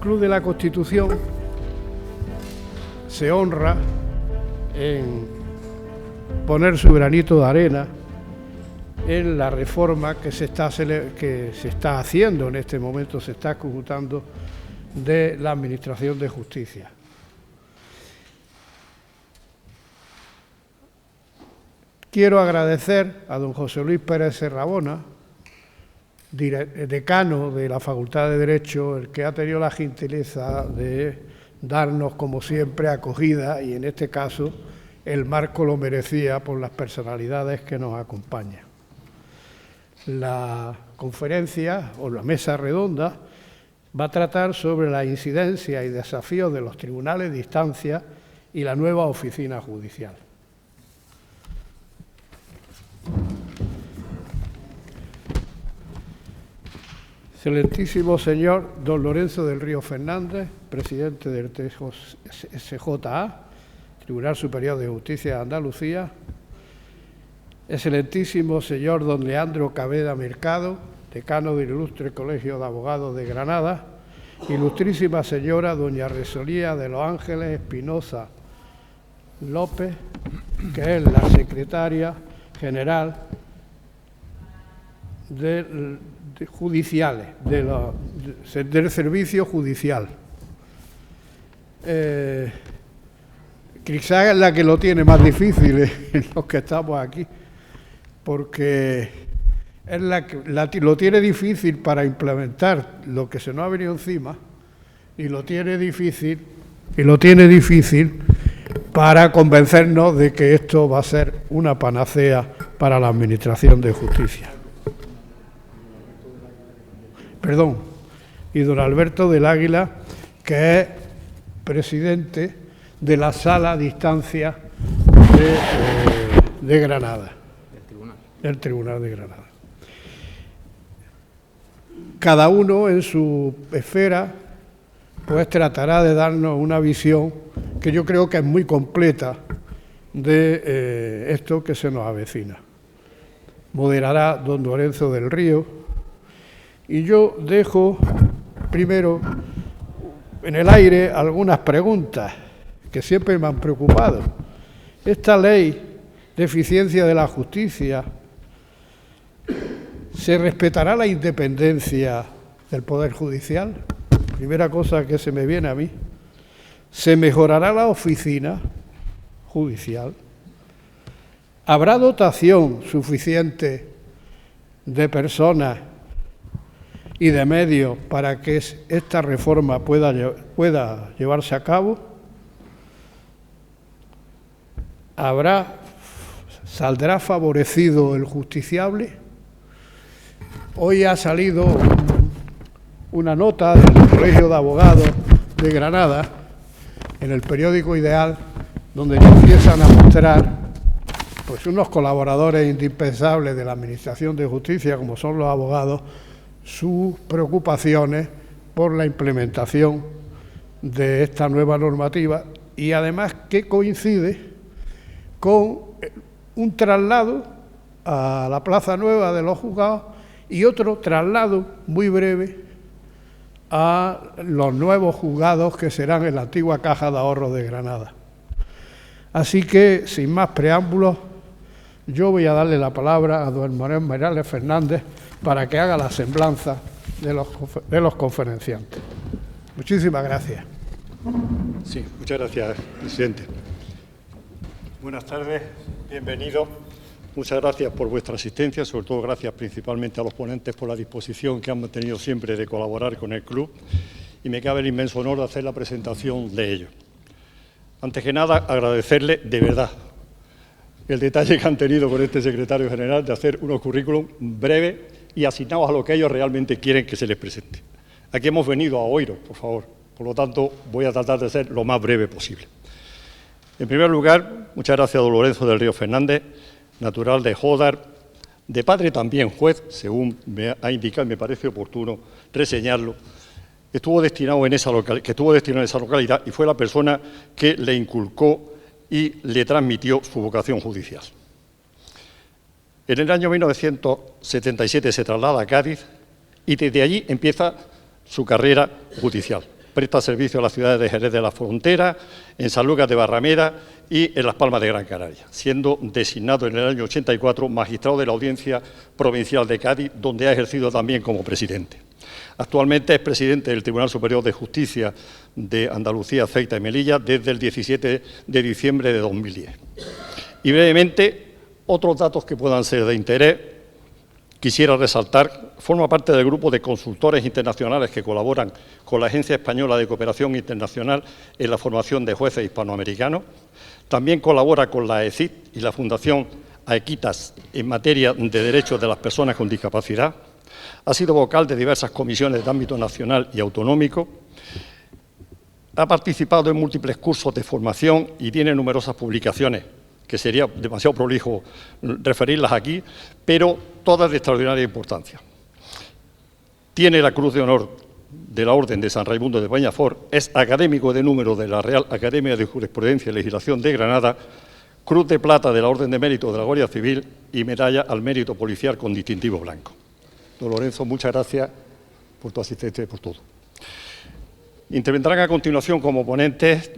Club de la Constitución se honra en poner su granito de arena en la reforma que se está haciendo en este momento, se está ejecutando, de la Administración de Justicia. Quiero agradecer a don José Luis Pérez Serrabona, decano de la Facultad de Derecho, el que ha tenido la gentileza de darnos, como siempre, acogida, y en este caso el marco lo merecía por las personalidades que nos acompañan. La conferencia o la mesa redonda va a tratar sobre la incidencia y desafíos de los tribunales de instancia y la nueva oficina judicial. Excelentísimo señor don Lorenzo del Río Fernández, presidente del TSJA, Tribunal Superior de Justicia de Andalucía. Excelentísimo señor don Leandro Caveda Mercado, decano del Ilustre Colegio de Abogados de Granada. Ilustrísima señora doña Resolía de los Ángeles Espinosa López, que es la secretaria general del servicio judicial. Quizás es la que lo tiene más difícil en los que estamos aquí, porque es la que lo tiene difícil para implementar lo que se nos ha venido encima, y lo tiene difícil para convencernos de que esto va a ser una panacea para la Administración de Justicia. Perdón, y don Alberto del Águila, que es presidente de la Sala de Instancia de Granada, del Tribunal de Granada. Cada uno en su esfera pues tratará de darnos una visión que yo creo que es muy completa de esto que se nos avecina. Moderará don Lorenzo del Río, y yo dejo primero en el aire algunas preguntas que siempre me han preocupado. Esta ley de eficiencia de la justicia, ¿se respetará la independencia del Poder Judicial? Primera cosa que se me viene a mí. ¿Se mejorará la oficina judicial? ¿Habrá dotación suficiente de personas y de medios para que esta reforma pueda llevarse a cabo? ¿Saldrá favorecido el justiciable? Hoy ha salido una nota del Colegio de Abogados de Granada en el periódico Ideal, donde empiezan a mostrar pues unos colaboradores indispensables de la Administración de Justicia, como son los abogados, sus preocupaciones por la implementación de esta nueva normativa, y además que coincide con un traslado a la Plaza Nueva de los juzgados y otro traslado muy breve a los nuevos juzgados que serán en la antigua Caja de Ahorros de Granada. Así que, sin más preámbulos, yo voy a darle la palabra a don Manuel Morales Fernández para que haga la semblanza de los conferenciantes. Muchísimas gracias. Sí, muchas gracias, presidente. Buenas tardes, bienvenidos. Muchas gracias por vuestra asistencia, sobre todo gracias principalmente a los ponentes por la disposición que han mantenido siempre de colaborar con el club, y me cabe el inmenso honor de hacer la presentación de ellos. Antes que nada, agradecerle de verdad el detalle que han tenido con este secretario general de hacer unos currículum breves y asignados a lo que ellos realmente quieren que se les presente. Aquí hemos venido a oíros, por favor. Por lo tanto, voy a tratar de ser lo más breve posible. En primer lugar, muchas gracias a don Lorenzo del Río Fernández, natural de Jódar, de padre también juez, según me ha indicado y me parece oportuno reseñarlo, que estuvo destinado en esa localidad y fue la persona que le inculcó y le transmitió su vocación judicial. En el año 1977 se traslada a Cádiz y desde allí empieza su carrera judicial. presta servicio a las ciudades de Jerez de la Frontera, en Sanlúcar de Barrameda y en Las Palmas de Gran Canaria, siendo designado en el año 84 magistrado de la Audiencia Provincial de Cádiz, donde ha ejercido también como presidente. Actualmente es presidente del Tribunal Superior de Justicia de Andalucía, Ceuta y Melilla desde el 17 de diciembre de 2010. Y brevemente, otros datos que puedan ser de interés, quisiera resaltar, forma parte del grupo de consultores internacionales que colaboran con la Agencia Española de Cooperación Internacional en la formación de jueces hispanoamericanos. También colabora con la ECIT y la Fundación Aequitas en materia de derechos de las personas con discapacidad. Ha sido vocal de diversas comisiones de ámbito nacional y autonómico. Ha participado en múltiples cursos de formación y tiene numerosas publicaciones, que sería demasiado prolijo referirlas aquí, pero todas de extraordinaria importancia. Tiene la Cruz de Honor de la Orden de San Raimundo de Peñafort, es académico de número de la Real Academia de Jurisprudencia y Legislación de Granada, Cruz de Plata de la Orden de Mérito de la Guardia Civil y Medalla al Mérito Policial con distintivo blanco. Don Lorenzo, muchas gracias por tu asistencia y por todo. Intervendrán a continuación como ponentes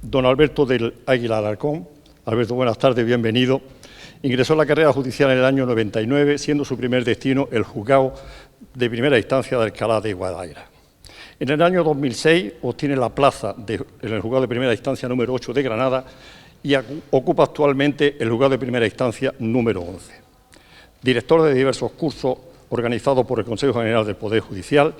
don Alberto del Águila Alarcón. Alberto, buenas tardes, bienvenido. Ingresó a la carrera judicial en el año 99, siendo su primer destino el juzgado de primera instancia de Alcalá de Guadaira. En el año 2006 obtiene la plaza en el juzgado de primera instancia número 8 de Granada y ocupa actualmente el juzgado de primera instancia número 11. Director de diversos cursos organizados por el Consejo General del Poder Judicial,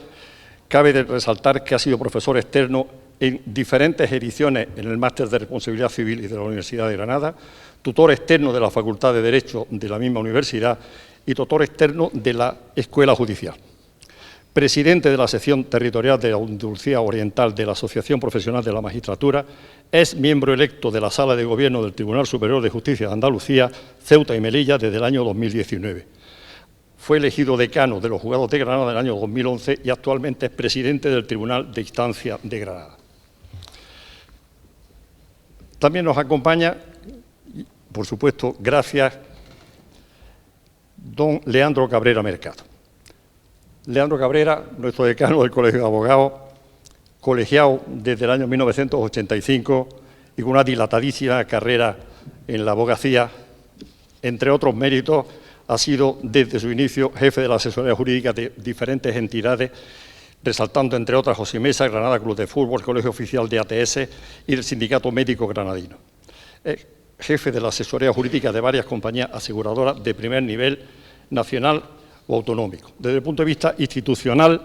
cabe resaltar que ha sido profesor externo en diferentes ediciones en el Máster de Responsabilidad Civil y de la Universidad de Granada, tutor externo de la Facultad de Derecho de la misma universidad y tutor externo de la Escuela Judicial. Presidente de la sección territorial de Andalucía Oriental de la Asociación Profesional de la Magistratura, es miembro electo de la Sala de Gobierno del Tribunal Superior de Justicia de Andalucía, Ceuta y Melilla desde el año 2019. Fue elegido decano de los juzgados de Granada en el año 2011 y actualmente es presidente del Tribunal de Instancia de Granada. También nos acompaña, por supuesto, gracias, don Leandro Cabrera Mercado. Leandro Cabrera, nuestro decano del Colegio de Abogados, colegiado desde el año 1985 y con una dilatadísima carrera en la abogacía, entre otros méritos, ha sido desde su inicio jefe de la asesoría jurídica de diferentes entidades, resaltando entre otras José Mesa, Granada Club de Fútbol, Colegio Oficial de ATS y el Sindicato Médico Granadino. Es jefe de la asesoría jurídica de varias compañías aseguradoras de primer nivel nacional o autonómico. Desde el punto de vista institucional,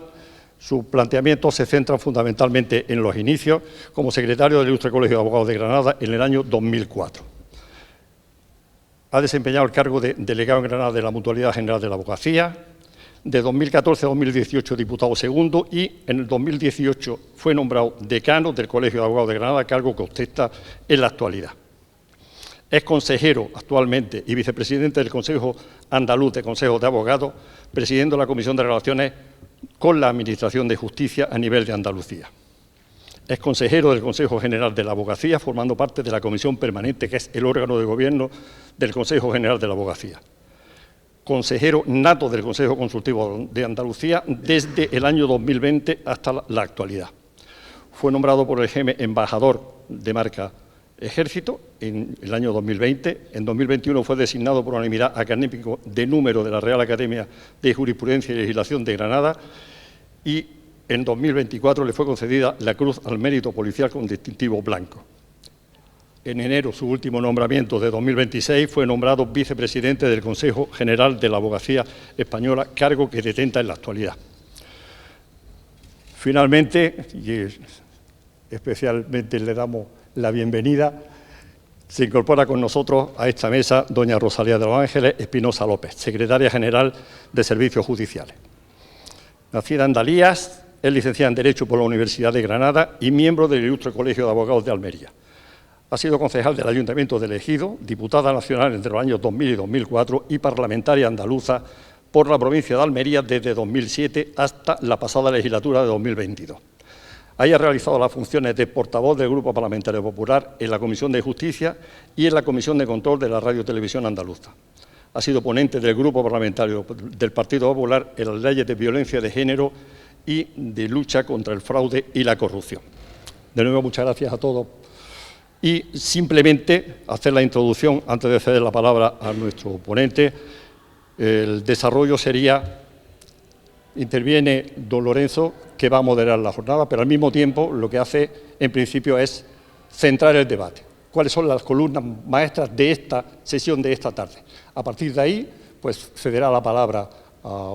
sus planteamientos se centran fundamentalmente en los inicios como secretario del Ilustre Colegio de Abogados de Granada en el año 2004. Ha desempeñado el cargo de delegado en Granada de la Mutualidad General de la Abogacía, de 2014 a 2018 diputado segundo y en el 2018 fue nombrado decano del Colegio de Abogados de Granada, cargo que ostenta en la actualidad. Es consejero actualmente y vicepresidente del Consejo Andaluz de Consejos de Abogados, presidiendo la Comisión de Relaciones con la Administración de Justicia a nivel de Andalucía. Es consejero del Consejo General de la Abogacía, formando parte de la Comisión Permanente, que es el órgano de gobierno del Consejo General de la Abogacía. Consejero nato del Consejo Consultivo de Andalucía desde el año 2020 hasta la actualidad. Fue nombrado por el GEME embajador de marca Ejército en el año 2020. En 2021 fue designado por unanimidad académico de número de la Real Academia de Jurisprudencia y Legislación de Granada y en 2024 le fue concedida la Cruz al Mérito Policial con distintivo blanco. En enero, su último nombramiento de 2026, fue nombrado vicepresidente del Consejo General de la Abogacía Española, cargo que detenta en la actualidad. Finalmente, y especialmente le damos la bienvenida, se incorpora con nosotros a esta mesa doña Rosalía de los Ángeles Espinosa López, secretaria general de Servicios Judiciales. Nacida en Dalías, es licenciada en Derecho por la Universidad de Granada y miembro del Ilustre Colegio de Abogados de Almería. Ha sido concejal del Ayuntamiento de Ejido, diputada nacional entre los años 2000 y 2004 y parlamentaria andaluza por la provincia de Almería desde 2007 hasta la pasada legislatura de 2022. Ahí ha realizado las funciones de portavoz del Grupo Parlamentario Popular en la Comisión de Justicia y en la Comisión de Control de la Radio y Televisión Andaluza. Ha sido ponente del Grupo Parlamentario del Partido Popular en las leyes de violencia de género y de lucha contra el fraude y la corrupción. De nuevo, muchas gracias a todos. Y simplemente hacer la introducción, antes de ceder la palabra a nuestro ponente. El desarrollo sería, interviene don Lorenzo, que va a moderar la jornada, pero al mismo tiempo lo que hace en principio es centrar el debate. ¿Cuáles son las columnas maestras de esta sesión de esta tarde? A partir de ahí, pues cederá la palabra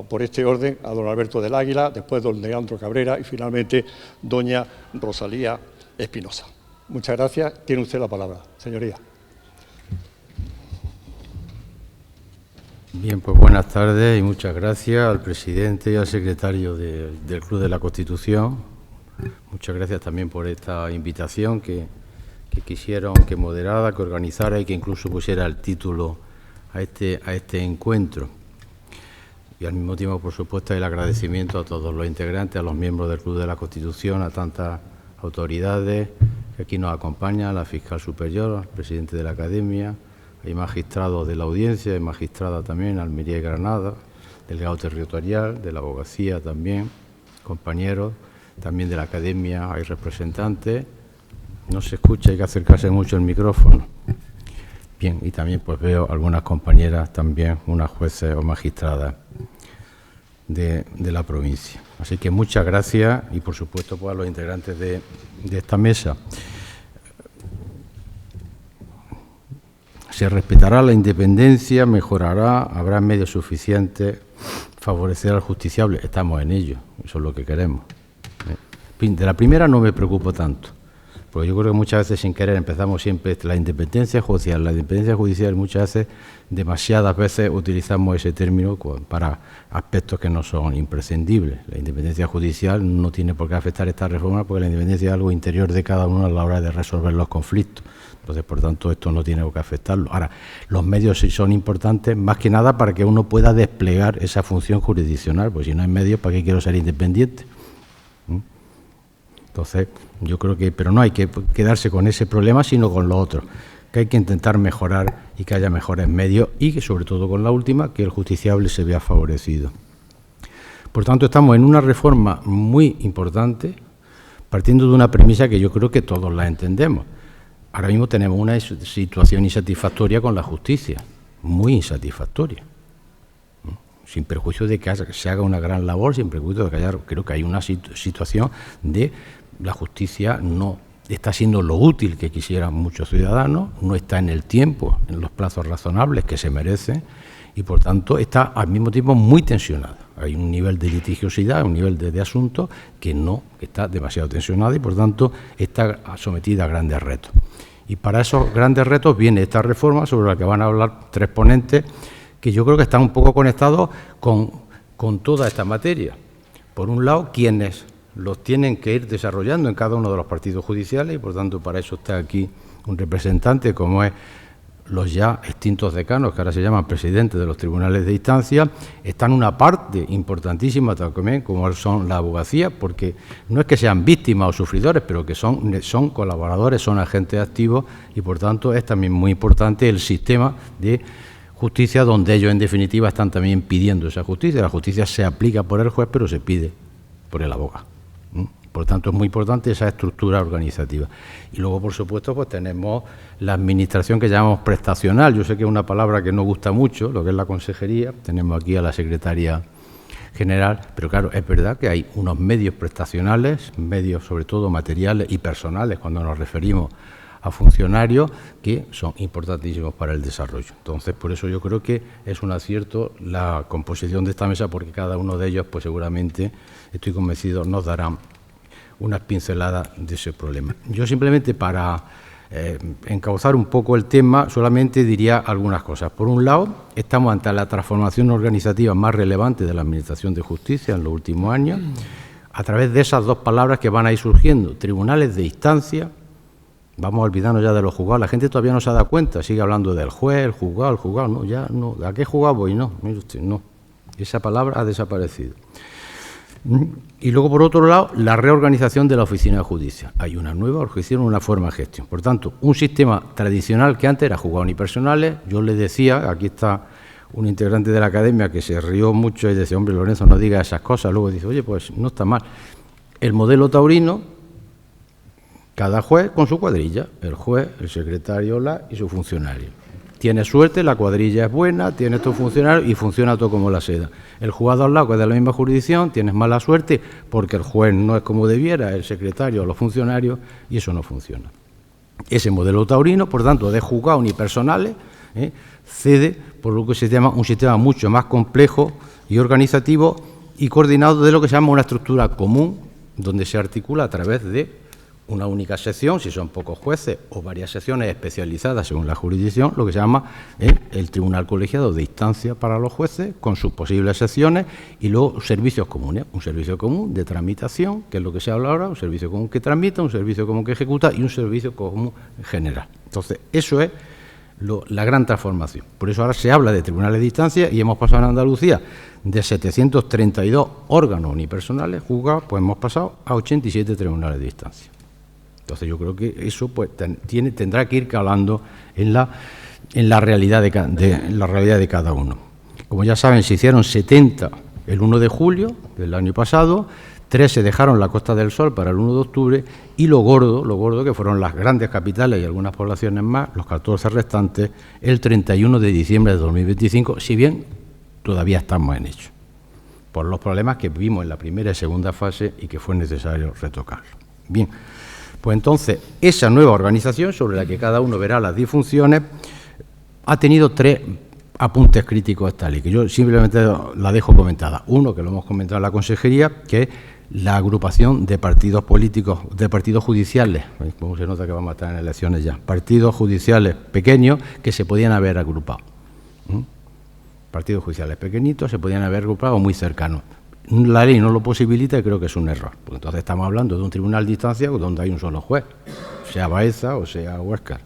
por este orden a don Alberto del Águila, después don Leandro Cabrera y finalmente doña Rosalía Espinosa. Muchas gracias. Tiene usted la palabra, señoría. Bien, pues buenas tardes y muchas gracias al presidente y al secretario del Club de la Constitución. Muchas gracias también por esta invitación que quisieron que moderara, que organizara y que incluso pusiera el título a este encuentro. Y al mismo tiempo, por supuesto, el agradecimiento a todos los integrantes, a los miembros del Club de la Constitución, a tantas autoridades que aquí nos acompañan, a la fiscal superior, al presidente de la Academia, hay magistrados de la audiencia, hay magistrada también, Almería y Granada, delegado territorial, de la abogacía también, compañeros, también de la Academia hay representantes. No se escucha, hay que acercarse mucho al micrófono. Bien, y también pues veo algunas compañeras también, unas jueces o magistradas de la provincia. Así que muchas gracias y por supuesto pues a los integrantes de esta mesa. Se respetará la independencia, mejorará, habrá medios suficientes, favorecerá al justiciable. Estamos en ello, eso es lo que queremos. De la primera no me preocupo tanto, porque yo creo que muchas veces sin querer empezamos siempre la independencia judicial. La independencia judicial muchas veces, demasiadas veces utilizamos ese término para aspectos que no son imprescindibles. La independencia judicial no tiene por qué afectar esta reforma porque la independencia es algo interior de cada uno a la hora de resolver los conflictos. Entonces, por tanto, esto no tiene por qué afectarlo. Ahora, los medios sí son importantes, más que nada para que uno pueda desplegar esa función jurisdiccional, pues si no hay medios, ¿para qué quiero ser independiente? Entonces, yo creo que, pero no hay que quedarse con ese problema, sino con lo otro, que hay que intentar mejorar y que haya mejores medios y que, sobre todo con la última, que el justiciable se vea favorecido. Por tanto, estamos en una reforma muy importante, partiendo de una premisa que yo creo que todos la entendemos. Ahora mismo tenemos una situación insatisfactoria con la justicia, muy insatisfactoria. Sin perjuicio de que se haga una gran labor, sin perjuicio de que creo que hay una situación de la justicia no está siendo lo útil que quisieran muchos ciudadanos, no está en el tiempo, en los plazos razonables que se merecen y, por tanto, está al mismo tiempo muy tensionada. Hay un nivel de litigiosidad, un nivel de asuntos que está demasiado tensionado y, por tanto, está sometida a grandes retos. Y para esos grandes retos viene esta reforma sobre la que van a hablar tres ponentes que yo creo que están un poco conectados con toda esta materia. Por un lado, quienes los tienen que ir desarrollando en cada uno de los partidos judiciales y, por tanto, para eso está aquí un representante como es los ya extintos decanos, que ahora se llaman presidentes de los tribunales de instancia. Están una parte importantísima también, como son la abogacía, porque no es que sean víctimas o sufridores, pero que son colaboradores, son agentes activos y, por tanto, es también muy importante el sistema de justicia donde ellos, en definitiva, están también pidiendo esa justicia. La justicia se aplica por el juez, pero se pide por el abogado. Por tanto, es muy importante esa estructura organizativa. Y luego, por supuesto, pues tenemos la administración que llamamos prestacional. Yo sé que es una palabra que no gusta mucho, lo que es la consejería. Tenemos aquí a la secretaria general, pero claro, es verdad que hay unos medios prestacionales, medios sobre todo materiales y personales, cuando nos referimos a funcionarios, que son importantísimos para el desarrollo. Entonces, por eso yo creo que es un acierto la composición de esta mesa, porque cada uno de ellos, pues seguramente, estoy convencido, nos darán unas pinceladas de ese problema. Yo simplemente para encauzar un poco el tema, solamente diría algunas cosas. Por un lado, estamos ante la transformación organizativa más relevante de la Administración de Justicia en los últimos años, a través de esas dos palabras que van a ir surgiendo, tribunales de instancia. Vamos olvidando ya de los juzgados, la gente todavía no se ha dado cuenta, sigue hablando del juez, el juzgado, no, ya no, ¿a qué juzgado voy? No, mire usted, no, esa palabra ha desaparecido. Y luego, por otro lado, la reorganización de la oficina de justicia. Hay una nueva organización, una forma de gestión. Por tanto, un sistema tradicional que antes era juzgados unipersonales, yo les decía, aquí está un integrante de la academia que se rió mucho y decía, hombre, Lorenzo, no diga esas cosas. Luego dice, oye, pues no está mal. El modelo taurino, cada juez con su cuadrilla, el juez, el secretario y su funcionario. Tiene suerte, la cuadrilla es buena, tiene tu funcionario y funciona todo como la seda. El juzgado al lado, que es de la misma jurisdicción, tienes mala suerte porque el juez no es como debiera, el secretario o los funcionarios, y eso no funciona. Ese modelo taurino, por tanto, de juzgados unipersonales, cede por lo que se llama un sistema mucho más complejo y organizativo y coordinado de lo que se llama una estructura común, donde se articula a través de una única sección, si son pocos jueces, o varias secciones especializadas según la jurisdicción, lo que se llama el Tribunal Colegiado de Instancia para los jueces, con sus posibles secciones, y luego servicios comunes, un servicio común de tramitación, que es lo que se habla ahora, un servicio común que tramita, un servicio común que ejecuta y un servicio común general. Entonces, eso es la gran transformación. Por eso ahora se habla de tribunales de instancia y hemos pasado en Andalucía de 732 órganos unipersonales juzgados, pues hemos pasado a 87 tribunales de instancia. Entonces yo creo que eso pues tendrá que ir calando en la realidad de cada uno. Como ya saben, se hicieron 70 el 1 de julio del año pasado, 3 se dejaron la Costa del Sol para el 1 de octubre y lo gordo que fueron las grandes capitales y algunas poblaciones más, los 14 restantes, el 31 de diciembre de 2025, si bien todavía estamos en ello, por los problemas que vimos en la primera y segunda fase y que fue necesario retocarlo. Bien. Pues entonces, esa nueva organización, sobre la que cada uno verá las disfunciones, ha tenido 3 apuntes críticos esta ley, que yo simplemente la dejo comentada. Uno, que lo hemos comentado en la consejería, que es la agrupación de partidos políticos, de partidos judiciales, como se nota que vamos a estar en elecciones ya, partidos judiciales pequeños que se podían haber agrupado. Partidos judiciales pequeñitos se podían haber agrupado muy cercanos. La ley no lo posibilita y creo que es un error. Porque entonces estamos hablando de un tribunal de instancia donde hay un solo juez, sea Baeza o sea Huéscar.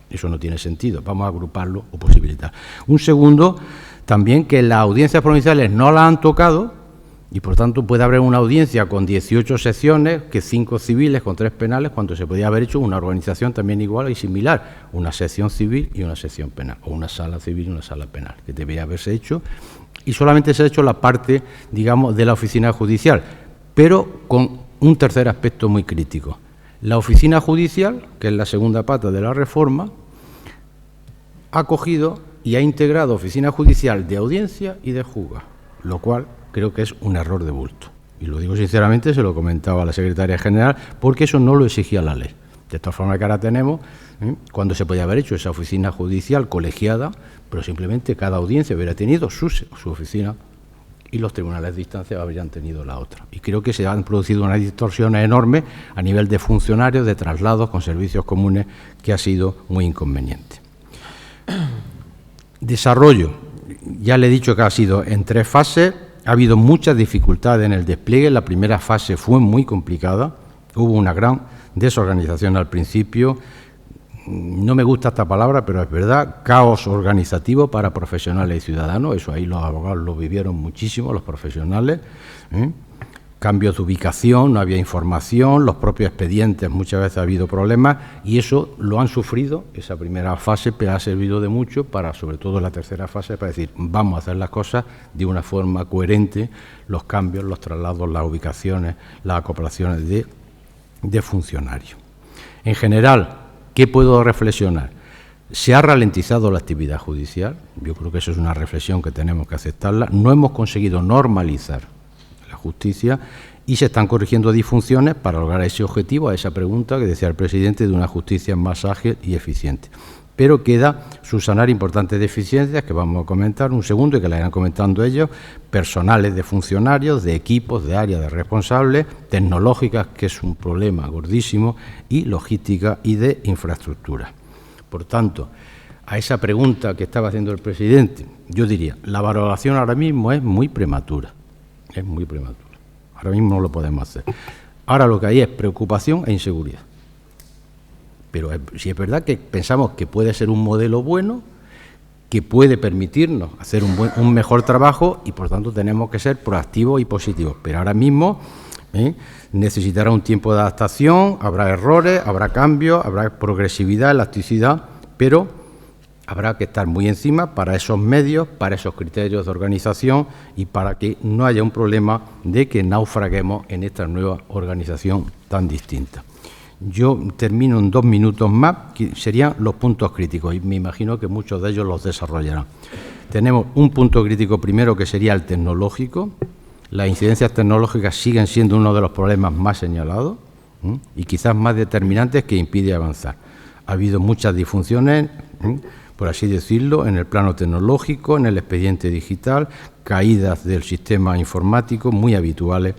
Eso no tiene sentido. Vamos a agruparlo o posibilitar. Un segundo, también que las audiencias provinciales no las han tocado y por tanto puede haber una audiencia con 18 secciones, que 5 civiles con 3 penales, cuando se podía haber hecho una organización también igual y similar, una sección civil y una sección penal, o una sala civil y una sala penal, que debería haberse hecho. Y solamente se ha hecho la parte, digamos, de la oficina judicial, pero con un tercer aspecto muy crítico. La oficina judicial, que es la segunda pata de la reforma, ha cogido y ha integrado oficina judicial de audiencia y de juzga, lo cual creo que es un error de bulto. Y lo digo sinceramente, se lo comentaba a la secretaria general, porque eso no lo exigía la ley. De todas formas que ahora tenemos, cuando se podía haber hecho esa oficina judicial colegiada, pero simplemente cada audiencia hubiera tenido su oficina y los tribunales de instancia habrían tenido la otra. Y creo que se han producido unas distorsiones enormes a nivel de funcionarios, de traslados con servicios comunes, que ha sido muy inconveniente. Desarrollo. Ya le he dicho que ha sido en 3 fases, ha habido muchas dificultades en el despliegue. La primera fase fue muy complicada, hubo una gran desorganización al principio. No me gusta esta palabra, pero es verdad, caos organizativo para profesionales y ciudadanos, eso ahí los abogados lo vivieron muchísimo, los profesionales, cambios de ubicación, no había información, los propios expedientes muchas veces ha habido problemas y eso lo han sufrido, esa primera fase, pero ha servido de mucho para, sobre todo la tercera fase, para decir, vamos a hacer las cosas de una forma coherente, los cambios, los traslados, las ubicaciones, las acoplaciones de funcionarios. En general, ¿qué puedo reflexionar? Se ha ralentizado la actividad judicial, yo creo que eso es una reflexión que tenemos que aceptarla, no hemos conseguido normalizar la justicia y se están corrigiendo disfunciones para lograr ese objetivo, a esa pregunta que decía el presidente, de una justicia más ágil y eficiente. Pero queda subsanar importantes deficiencias que vamos a comentar un segundo y que la irán comentando ellos, personales de funcionarios, de equipos, de áreas de responsables, tecnológicas, que es un problema gordísimo, y logística y de infraestructura. Por tanto, a esa pregunta que estaba haciendo el presidente, yo diría, la valoración ahora mismo es muy prematura, ahora mismo no lo podemos hacer. Ahora lo que hay es preocupación e inseguridad. Pero si es verdad que pensamos que puede ser un modelo bueno, que puede permitirnos hacer un mejor trabajo y por tanto tenemos que ser proactivos y positivos. Pero ahora mismo necesitará un tiempo de adaptación, habrá errores, habrá cambios, habrá progresividad, elasticidad, pero Habrá que estar muy encima para esos medios, para esos criterios de organización y para que no haya un problema de que naufraguemos en esta nueva organización tan distinta. Yo termino en 2 minutos más, que serían los puntos críticos, y me imagino que muchos de ellos los desarrollarán. Tenemos un punto crítico primero, que sería el tecnológico. Las incidencias tecnológicas siguen siendo uno de los problemas más señalados y quizás más determinantes, que impide avanzar. Ha habido muchas disfunciones, por así decirlo, en el plano tecnológico, en el expediente digital, caídas del sistema informático muy habituales,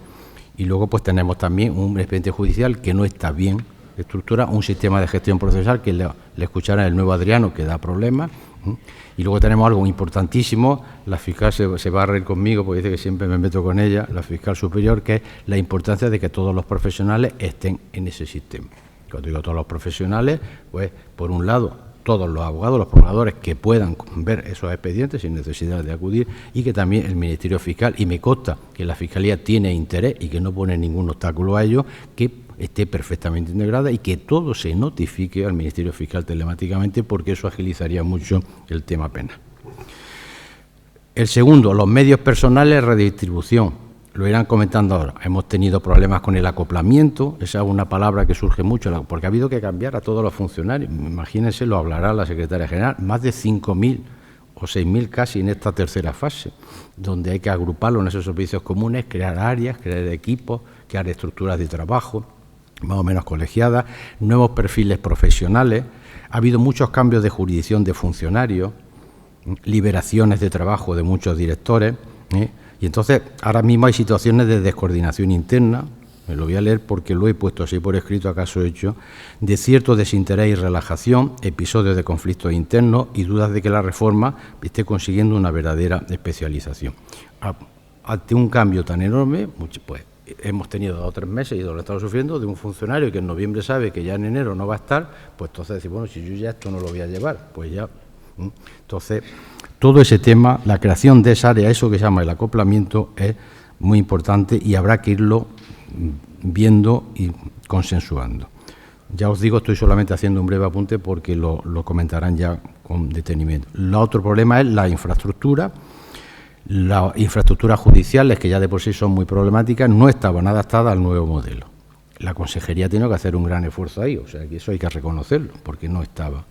y luego pues tenemos también un expediente judicial que no está bien estructurado, un sistema de gestión procesal que le escuchará el nuevo Adriano, que da problemas, y luego tenemos algo importantísimo, la fiscal se va a reír conmigo porque dice que siempre me meto con ella, la fiscal superior, que es la importancia de que todos los profesionales estén en ese sistema. Cuando digo todos los profesionales, pues por un lado todos los abogados, los procuradores que puedan ver esos expedientes sin necesidad de acudir, y que también el Ministerio Fiscal, y me consta que la Fiscalía tiene interés y que no pone ningún obstáculo a ello, que esté perfectamente integrada y que todo se notifique al Ministerio Fiscal telemáticamente, porque eso agilizaría mucho el tema penal. El segundo, los medios personales, redistribución. Lo irán comentando ahora. Hemos tenido problemas con el acoplamiento, esa es una palabra que surge mucho, porque ha habido que cambiar a todos los funcionarios. Imagínense, lo hablará la secretaria general, más de 5.000 o 6.000 casi en esta tercera fase, donde hay que agruparlo en esos servicios comunes, crear áreas, crear equipos, crear estructuras de trabajo más o menos colegiadas, nuevos perfiles profesionales. Ha habido muchos cambios de jurisdicción de funcionarios, liberaciones de trabajo de muchos directores, y entonces ahora mismo hay situaciones de descoordinación interna, me lo voy a leer porque lo he puesto así por escrito, acaso hecho, de cierto desinterés y relajación, episodios de conflictos internos y dudas de que la reforma esté consiguiendo una verdadera especialización. Ante un cambio tan enorme, pues hemos tenido 2 o 3 meses y lo estamos sufriendo de un funcionario que en noviembre sabe que ya en enero no va a estar, pues entonces decir, bueno, si yo ya esto no lo voy a llevar, pues ya. Entonces, todo ese tema, la creación de esa área, eso que se llama el acoplamiento, es muy importante y habrá que irlo viendo y consensuando. Ya os digo, estoy solamente haciendo un breve apunte porque lo comentarán ya con detenimiento. El otro problema es la infraestructura. Las infraestructuras judiciales, que ya de por sí son muy problemáticas, no estaban adaptadas al nuevo modelo. La Consejería tiene que hacer un gran esfuerzo ahí, o sea que eso hay que reconocerlo, porque no estaba.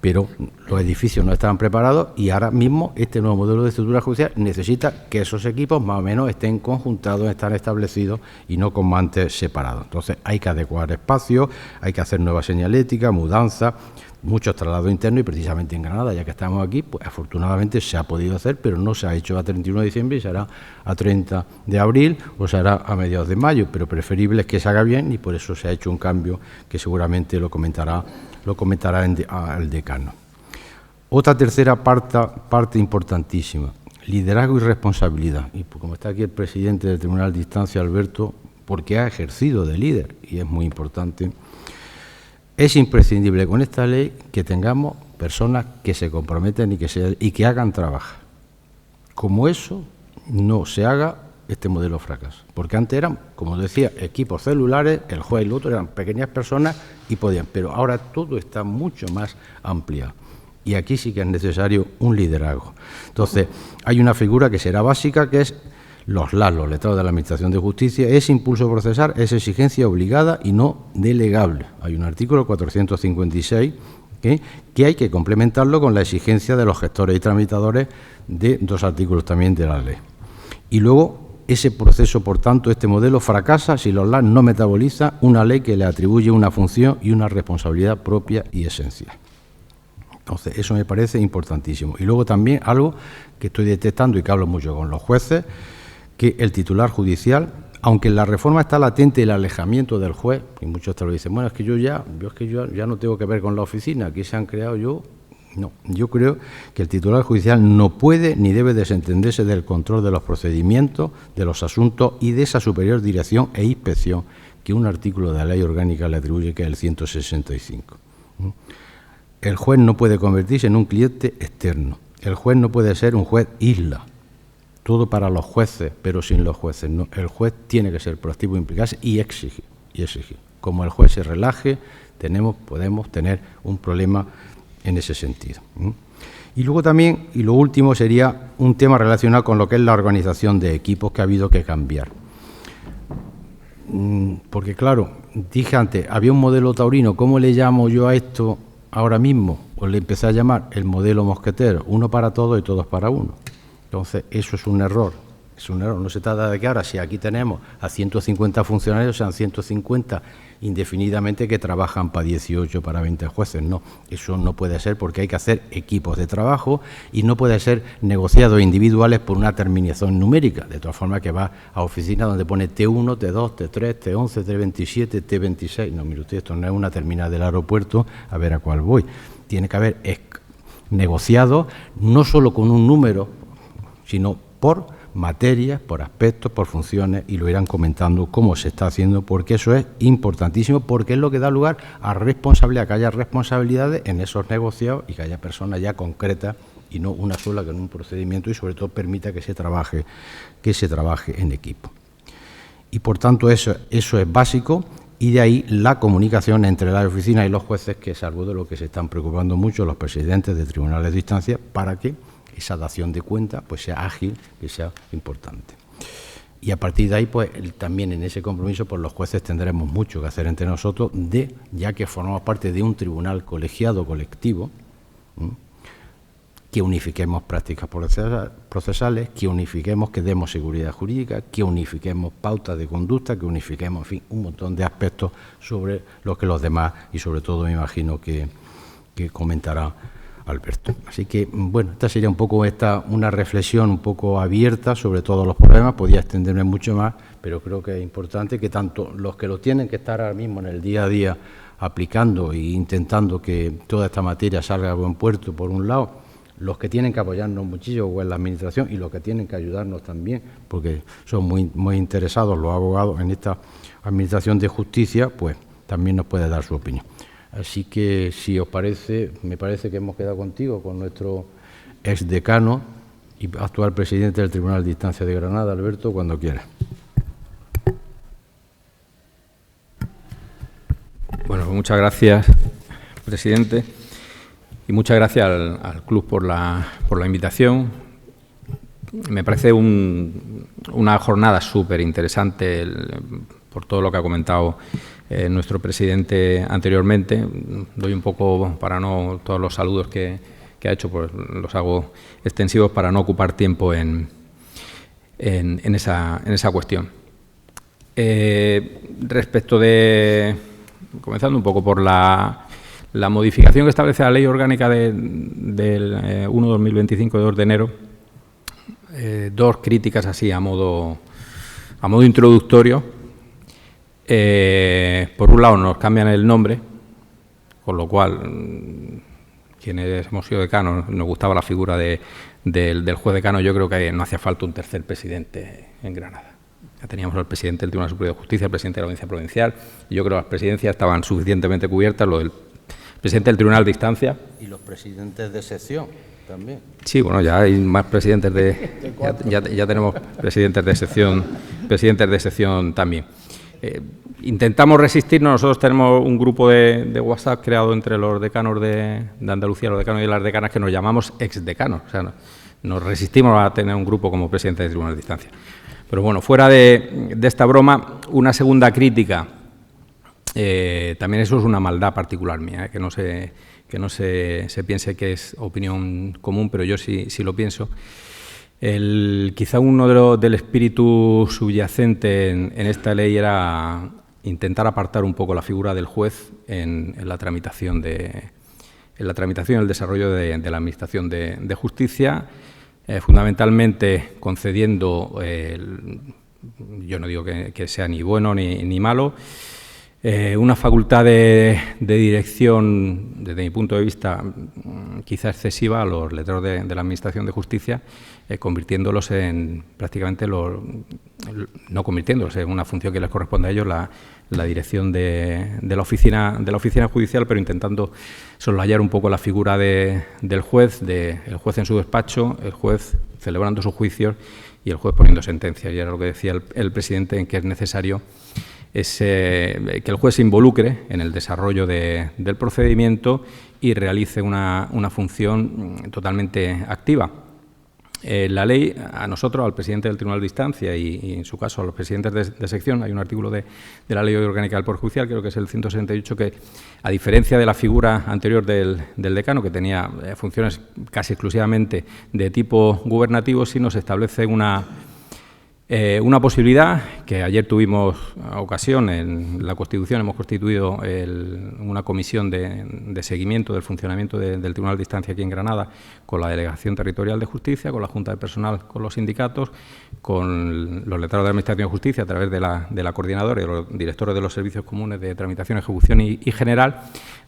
Pero los edificios no estaban preparados y ahora mismo este nuevo modelo de estructura judicial necesita que esos equipos más o menos estén conjuntados, están establecidos y no como antes separados. Entonces hay que adecuar espacios, hay que hacer nueva señalética, mudanza, muchos traslados internos, y precisamente en Granada, ya que estamos aquí, pues afortunadamente se ha podido hacer, pero no se ha hecho a 31 de diciembre y se hará a 30 de abril o se hará a mediados de mayo, pero preferible es que se haga bien y por eso se ha hecho un cambio que seguramente lo comentará el decano. Otra tercera parte importantísima, liderazgo y responsabilidad. Y como está aquí el presidente del Tribunal de Instancia, Alberto, porque ha ejercido de líder, y es muy importante, es imprescindible con esta ley que tengamos personas que se comprometen y que hagan trabajar. Como eso no se haga, este modelo fracasa. Porque antes eran, como decía, equipos celulares, el juez y el otro eran pequeñas personas y podían, pero ahora todo está mucho más ampliado. Y aquí sí que es necesario un liderazgo. Entonces, hay una figura que será básica, que es los letrados de la Administración de Justicia. Ese impulso procesal es exigencia obligada y no delegable. Hay un artículo 456 que hay que complementarlo con la exigencia de los gestores y tramitadores de 2 artículos también de la ley. Y luego, ese proceso, por tanto, este modelo fracasa si los LAS no metabolizan una ley que le atribuye una función y una responsabilidad propia y esencial. Entonces, eso me parece importantísimo. Y luego también algo que estoy detectando y que hablo mucho con los jueces, que el titular judicial, aunque en la reforma está latente el alejamiento del juez, y muchos te lo dicen, bueno, es que yo ya no tengo que ver con la oficina, aquí se han creado No, yo creo que el titular judicial no puede ni debe desentenderse del control de los procedimientos, de los asuntos y de esa superior dirección e inspección que un artículo de la ley orgánica le atribuye, que es el 165. El juez no puede convertirse en un cliente externo. El juez no puede ser un juez isla. Todo para los jueces, pero sin los jueces. No, el juez tiene que ser proactivo, implicarse y exigir. Como el juez se relaje, podemos tener un problema en ese sentido. Y luego también, y lo último, sería un tema relacionado con lo que es la organización de equipos que ha habido que cambiar. Porque claro, dije antes, había un modelo taurino, ¿cómo le llamo yo a esto ahora mismo? Pues le empecé a llamar el modelo mosquetero, uno para todos y todos para uno. Entonces, eso es un error. Es un error. No se trata de que ahora, si aquí tenemos a 150 funcionarios, sean 150 indefinidamente que trabajan para 18, para 20 jueces. No, eso no puede ser, porque hay que hacer equipos de trabajo y no puede ser negociados individuales por una terminación numérica. De todas formas, que va a oficinas donde pone T1, T2, T3, T11, T27, T26. No, mire usted, esto no es una terminal del aeropuerto, a ver a cuál voy. Tiene que haber negociado no solo con un número, sino por materias, por aspectos, por funciones, y lo irán comentando cómo se está haciendo, porque eso es importantísimo, porque es lo que da lugar a responsabilidad, que haya responsabilidades en esos negociados y que haya personas ya concretas y no una sola que en un procedimiento, y sobre todo permita que se trabaje en equipo. Y por tanto eso es básico, y de ahí la comunicación entre las oficinas y los jueces, que es algo de lo que se están preocupando mucho los presidentes de tribunales de instancia, para que esa dación de cuenta pues sea ágil, que sea importante. Y a partir de ahí, pues también en ese compromiso, pues los jueces tendremos mucho que hacer entre nosotros, ya que formamos parte de un tribunal colegiado colectivo, que unifiquemos prácticas procesales, que unifiquemos, que demos seguridad jurídica, que unifiquemos pautas de conducta, que unifiquemos, en fin, un montón de aspectos sobre los que los demás, y sobre todo me imagino que comentará Alberto. Así que, bueno, esta sería un poco una reflexión un poco abierta sobre todos los problemas. Podía extenderme mucho más, pero creo que es importante que tanto los que lo tienen que estar ahora mismo en el día a día aplicando e intentando que toda esta materia salga a buen puerto, por un lado, los que tienen que apoyarnos muchísimo en la Administración, y los que tienen que ayudarnos también, porque son muy interesados los abogados en esta Administración de Justicia, pues también nos puede dar su opinión. Así que, si os parece, me parece que hemos quedado contigo, con nuestro exdecano y actual presidente del Tribunal de Instancia de Granada, Alberto, cuando quieras. Bueno, muchas gracias, presidente, y muchas gracias al club por la invitación. Me parece una jornada súper interesante por todo lo que ha comentado nuestro presidente anteriormente. Doy un poco, para no, todos los saludos que ha hecho, pues los hago extensivos para no ocupar tiempo en esa cuestión. Respecto de, comenzando un poco por la modificación que establece la Ley Orgánica del 1/2025 de 2 de enero, dos críticas así a modo introductorio. Por un lado, nos cambian el nombre, con lo cual, quienes hemos sido decanos, nos gustaba la figura del juez decano. Yo creo que no hacía falta un tercer presidente en Granada. Ya teníamos al presidente del Tribunal Superior de Justicia, el presidente de la Audiencia Provincial, y yo creo que las presidencias estaban suficientemente cubiertas, lo del presidente del Tribunal de Instancia. Y los presidentes de sección también. Sí, bueno, ya hay más presidentes ya tenemos presidentes de sección también. Intentamos resistirnos. Nosotros tenemos un grupo de WhatsApp creado entre los decanos de Andalucía, los decanos y las decanas, que nos llamamos exdecanos. O sea, nos resistimos a tener un grupo como presidente de tribunales de instancia. Pero bueno, fuera de esta broma, una segunda crítica, también eso es una maldad particular mía, que no se piense que es opinión común, pero yo sí lo pienso. Quizá uno del espíritu subyacente en esta ley era intentar apartar un poco la figura del juez en la tramitación y el desarrollo de la Administración de Justicia, fundamentalmente concediendo, yo no digo que sea ni bueno ni malo, una facultad de dirección, desde mi punto de vista, quizá excesiva a los letrados de la Administración de Justicia, convirtiéndolos en prácticamente no convirtiéndolos en una función que les corresponde a ellos, la dirección de la oficina judicial, pero intentando soslayar un poco la figura del juez, el juez en su despacho, el juez celebrando sus juicios y el juez poniendo sentencias. Y era lo que decía el presidente, en que es necesario que el juez se involucre en el desarrollo del procedimiento y realice una función totalmente activa. La ley, a nosotros, al presidente del Tribunal de Instancia y en su caso a los presidentes de sección, hay un artículo de la Ley Orgánica del Poder Judicial, creo que es el 168, que, a diferencia de la figura anterior del decano, que tenía funciones casi exclusivamente de tipo gubernativo, sí nos establece una posibilidad, que ayer tuvimos ocasión, en la Constitución hemos constituido una comisión de seguimiento del funcionamiento del Tribunal de Instancia aquí en Granada, con la Delegación Territorial de Justicia, con la Junta de Personal, con los sindicatos, con los letrados de Administración de Justicia a través de la coordinadora y los directores de los servicios comunes de tramitación, ejecución y general,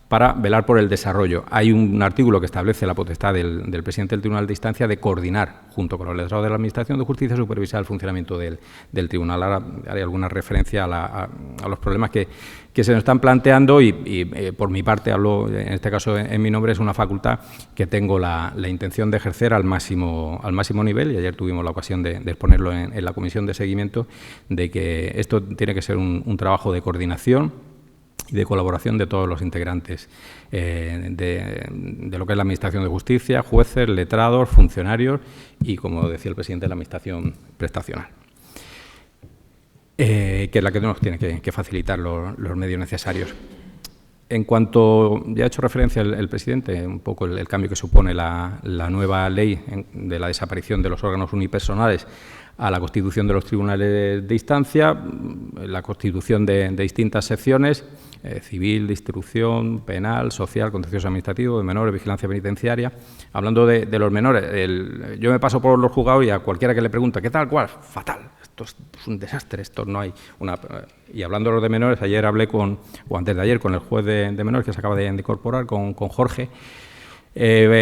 para velar por el desarrollo. Hay un artículo que establece la potestad del presidente del Tribunal de Instancia de coordinar, junto con los letrados de la Administración de Justicia, supervisar el funcionamiento del Tribunal. Ahora haré alguna referencia a los problemas que se nos están planteando y por mi parte, hablo en este caso en mi nombre, es una facultad que tengo la intención de ejercer al máximo nivel, y ayer tuvimos la ocasión de exponerlo en la comisión de seguimiento, de que esto tiene que ser un trabajo de coordinación y de colaboración de todos los integrantes de lo que es la Administración de Justicia, jueces, letrados, funcionarios y, como decía el presidente, la Administración prestacional, que es la que nos tiene que facilitar los medios necesarios. En cuanto, ya ha hecho referencia el presidente, un poco el cambio que supone la nueva ley de la desaparición de los órganos unipersonales a la constitución de los tribunales de instancia, la constitución de distintas secciones, civil, de instrucción, penal, social, contencioso administrativo, de menores, vigilancia penitenciaria. Hablando de los menores, yo me paso por los juzgados y a cualquiera que le pregunta, ¿qué tal, cuál? Fatal, esto es un desastre, esto no hay una... Y hablando de los de menores, ayer hablé o antes de ayer, con el juez de menores que se acaba de incorporar, con Jorge,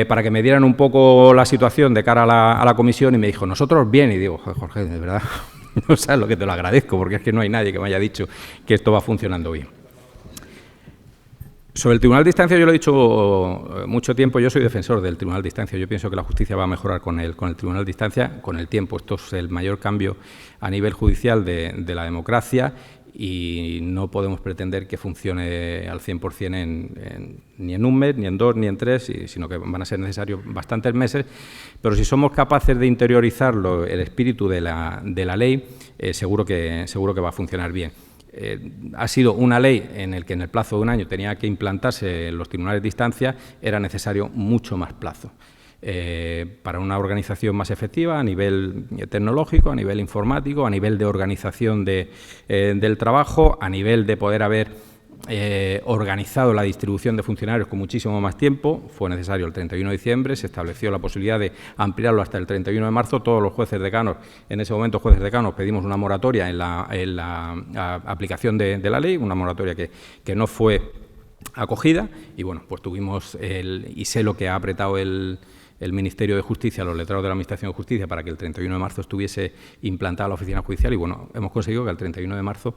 para que me dieran un poco la situación de cara a la comisión, y me dijo, nosotros bien, y digo, Jorge, de verdad, no sabes lo que te lo agradezco, porque es que no hay nadie que me haya dicho que esto va funcionando bien. Sobre el Tribunal de Instancia, yo lo he dicho mucho tiempo, yo soy defensor del Tribunal de Instancia, yo pienso que la justicia va a mejorar con el Tribunal de Instancia con el tiempo. Esto es el mayor cambio a nivel judicial de la democracia, y no podemos pretender que funcione al 100% ni en un mes, ni en 2, ni en 3, sino que van a ser necesarios bastantes meses. Pero si somos capaces de interiorizar el espíritu de la ley, seguro que va a funcionar bien. Ha sido una ley en el que en el plazo de un año tenía que implantarse los tribunales de instancia, era necesario mucho más plazo. Para una organización más efectiva a nivel tecnológico, a nivel informático, a nivel de organización del trabajo, a nivel de poder haber organizado la distribución de funcionarios con muchísimo más tiempo. Fue necesario el 31 de diciembre, se estableció la posibilidad de ampliarlo hasta el 31 de marzo. Todos los jueces decanos, en ese momento jueces decanos, pedimos una moratoria en la aplicación de la ley, una moratoria que no fue acogida, y bueno, pues tuvimos y sé lo que ha apretado el Ministerio de Justicia, los letrados de la Administración de Justicia, para que el 31 de marzo estuviese implantada la oficina judicial, y bueno, hemos conseguido que el 31 de marzo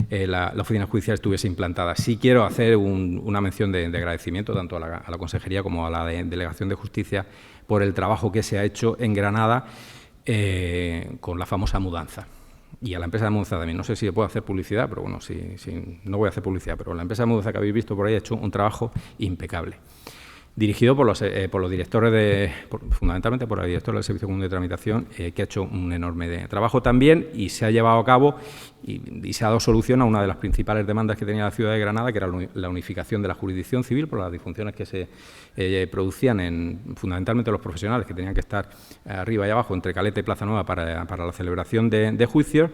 la oficina judicial estuviese implantada. Sí quiero hacer una mención de agradecimiento tanto a la Consejería como a la Delegación de Justicia por el trabajo que se ha hecho en Granada con la famosa mudanza. Y a la empresa de mudanza también. No sé si puedo hacer publicidad, pero bueno, no voy a hacer publicidad, pero la empresa de mudanza que habéis visto por ahí ha hecho un trabajo impecable, dirigido por los directores fundamentalmente por el director del Servicio Común de Tramitación, que ha hecho un enorme trabajo también, y se ha llevado a cabo y se ha dado solución a una de las principales demandas que tenía la ciudad de Granada, que era la unificación de la jurisdicción civil por las disfunciones que se producían fundamentalmente los profesionales, que tenían que estar arriba y abajo entre Caleta y Plaza Nueva para la celebración de juicios.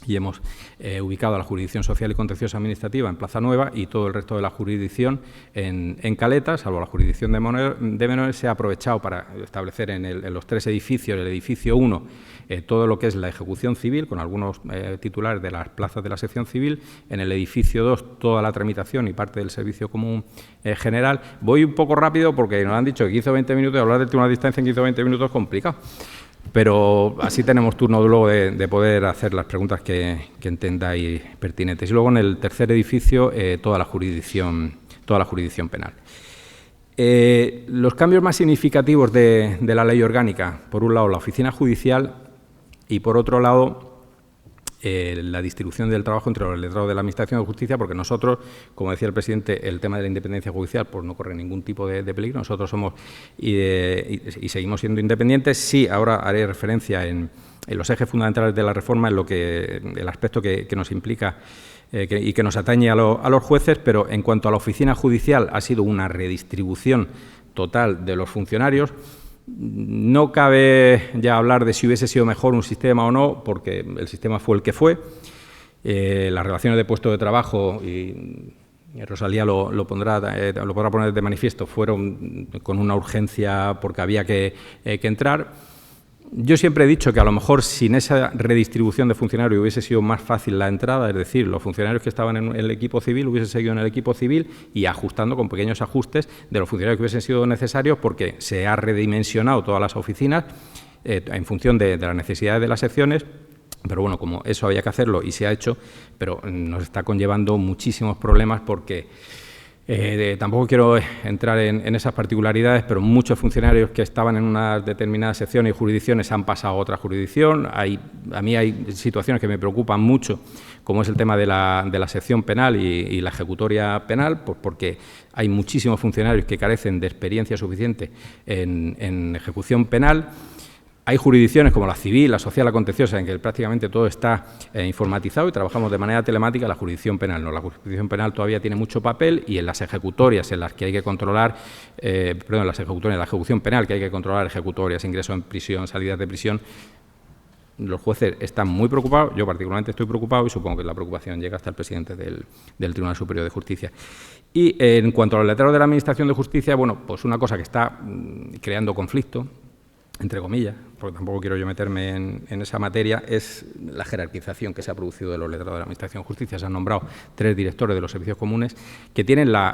Y hemos ubicado a la jurisdicción social y contenciosa administrativa en Plaza Nueva, y todo el resto de la jurisdicción en Caleta, salvo la jurisdicción de menores, se ha aprovechado para establecer en los 3 edificios, el edificio 1, todo lo que es la ejecución civil, con algunos titulares de las plazas de la sección civil, en el edificio 2 toda la tramitación y parte del servicio común general. Voy un poco rápido porque nos han dicho que 15 o 20 minutos, y hablar del Tribunal de Instancia en 15 o 20 minutos es complicado. Pero así tenemos turno luego de poder hacer las preguntas que entendáis pertinentes. Y luego en el tercer edificio toda la jurisdicción penal. Los cambios más significativos de la ley orgánica: por un lado la oficina judicial y por otro lado la distribución del trabajo entre los letrados de la Administración de Justicia, porque nosotros, como decía el presidente, el tema de la independencia judicial pues no corre ningún tipo de peligro. Nosotros somos y seguimos siendo independientes. Sí, ahora haré referencia en los ejes fundamentales de la reforma, en el aspecto que nos implica y que nos atañe a los jueces, pero en cuanto a la oficina judicial ha sido una redistribución total de los funcionarios. No cabe ya hablar de si hubiese sido mejor un sistema o no, porque el sistema fue el que fue. Las relaciones de puesto de trabajo, y Rosalía lo podrá poner de manifiesto, fueron con una urgencia porque había que entrar. Yo siempre he dicho que a lo mejor sin esa redistribución de funcionarios hubiese sido más fácil la entrada, es decir, los funcionarios que estaban en el equipo civil hubiesen seguido en el equipo civil y ajustando con pequeños ajustes de los funcionarios que hubiesen sido necesarios, porque se ha redimensionado todas las oficinas en función de las necesidades de las secciones. Pero bueno, como eso había que hacerlo y se ha hecho, pero nos está conllevando muchísimos problemas porque tampoco quiero entrar en esas particularidades, pero muchos funcionarios que estaban en una determinada sección y jurisdicciones han pasado a otra jurisdicción. A mí hay situaciones que me preocupan mucho, como es el tema de la sección penal y la ejecutoria penal, pues porque hay muchísimos funcionarios que carecen de experiencia suficiente en ejecución penal. Hay jurisdicciones como la civil, la social, la contenciosa, en que prácticamente todo está informatizado y trabajamos de manera telemática. La jurisdicción penal no. La jurisdicción penal todavía tiene mucho papel, y en las ejecutorias en las que hay que controlar, la ejecución penal, que hay que controlar ejecutorias, ingresos en prisión, salidas de prisión, los jueces están muy preocupados. Yo particularmente estoy preocupado y supongo que la preocupación llega hasta el presidente del Tribunal Superior de Justicia. Y en cuanto a los letrados de la Administración de Justicia, bueno, pues una cosa que está creando conflicto, entre comillas, porque tampoco quiero yo meterme en esa materia, es la jerarquización que se ha producido de los letrados de la Administración de Justicia. Se han nombrado 3 directores de los servicios comunes que tienen la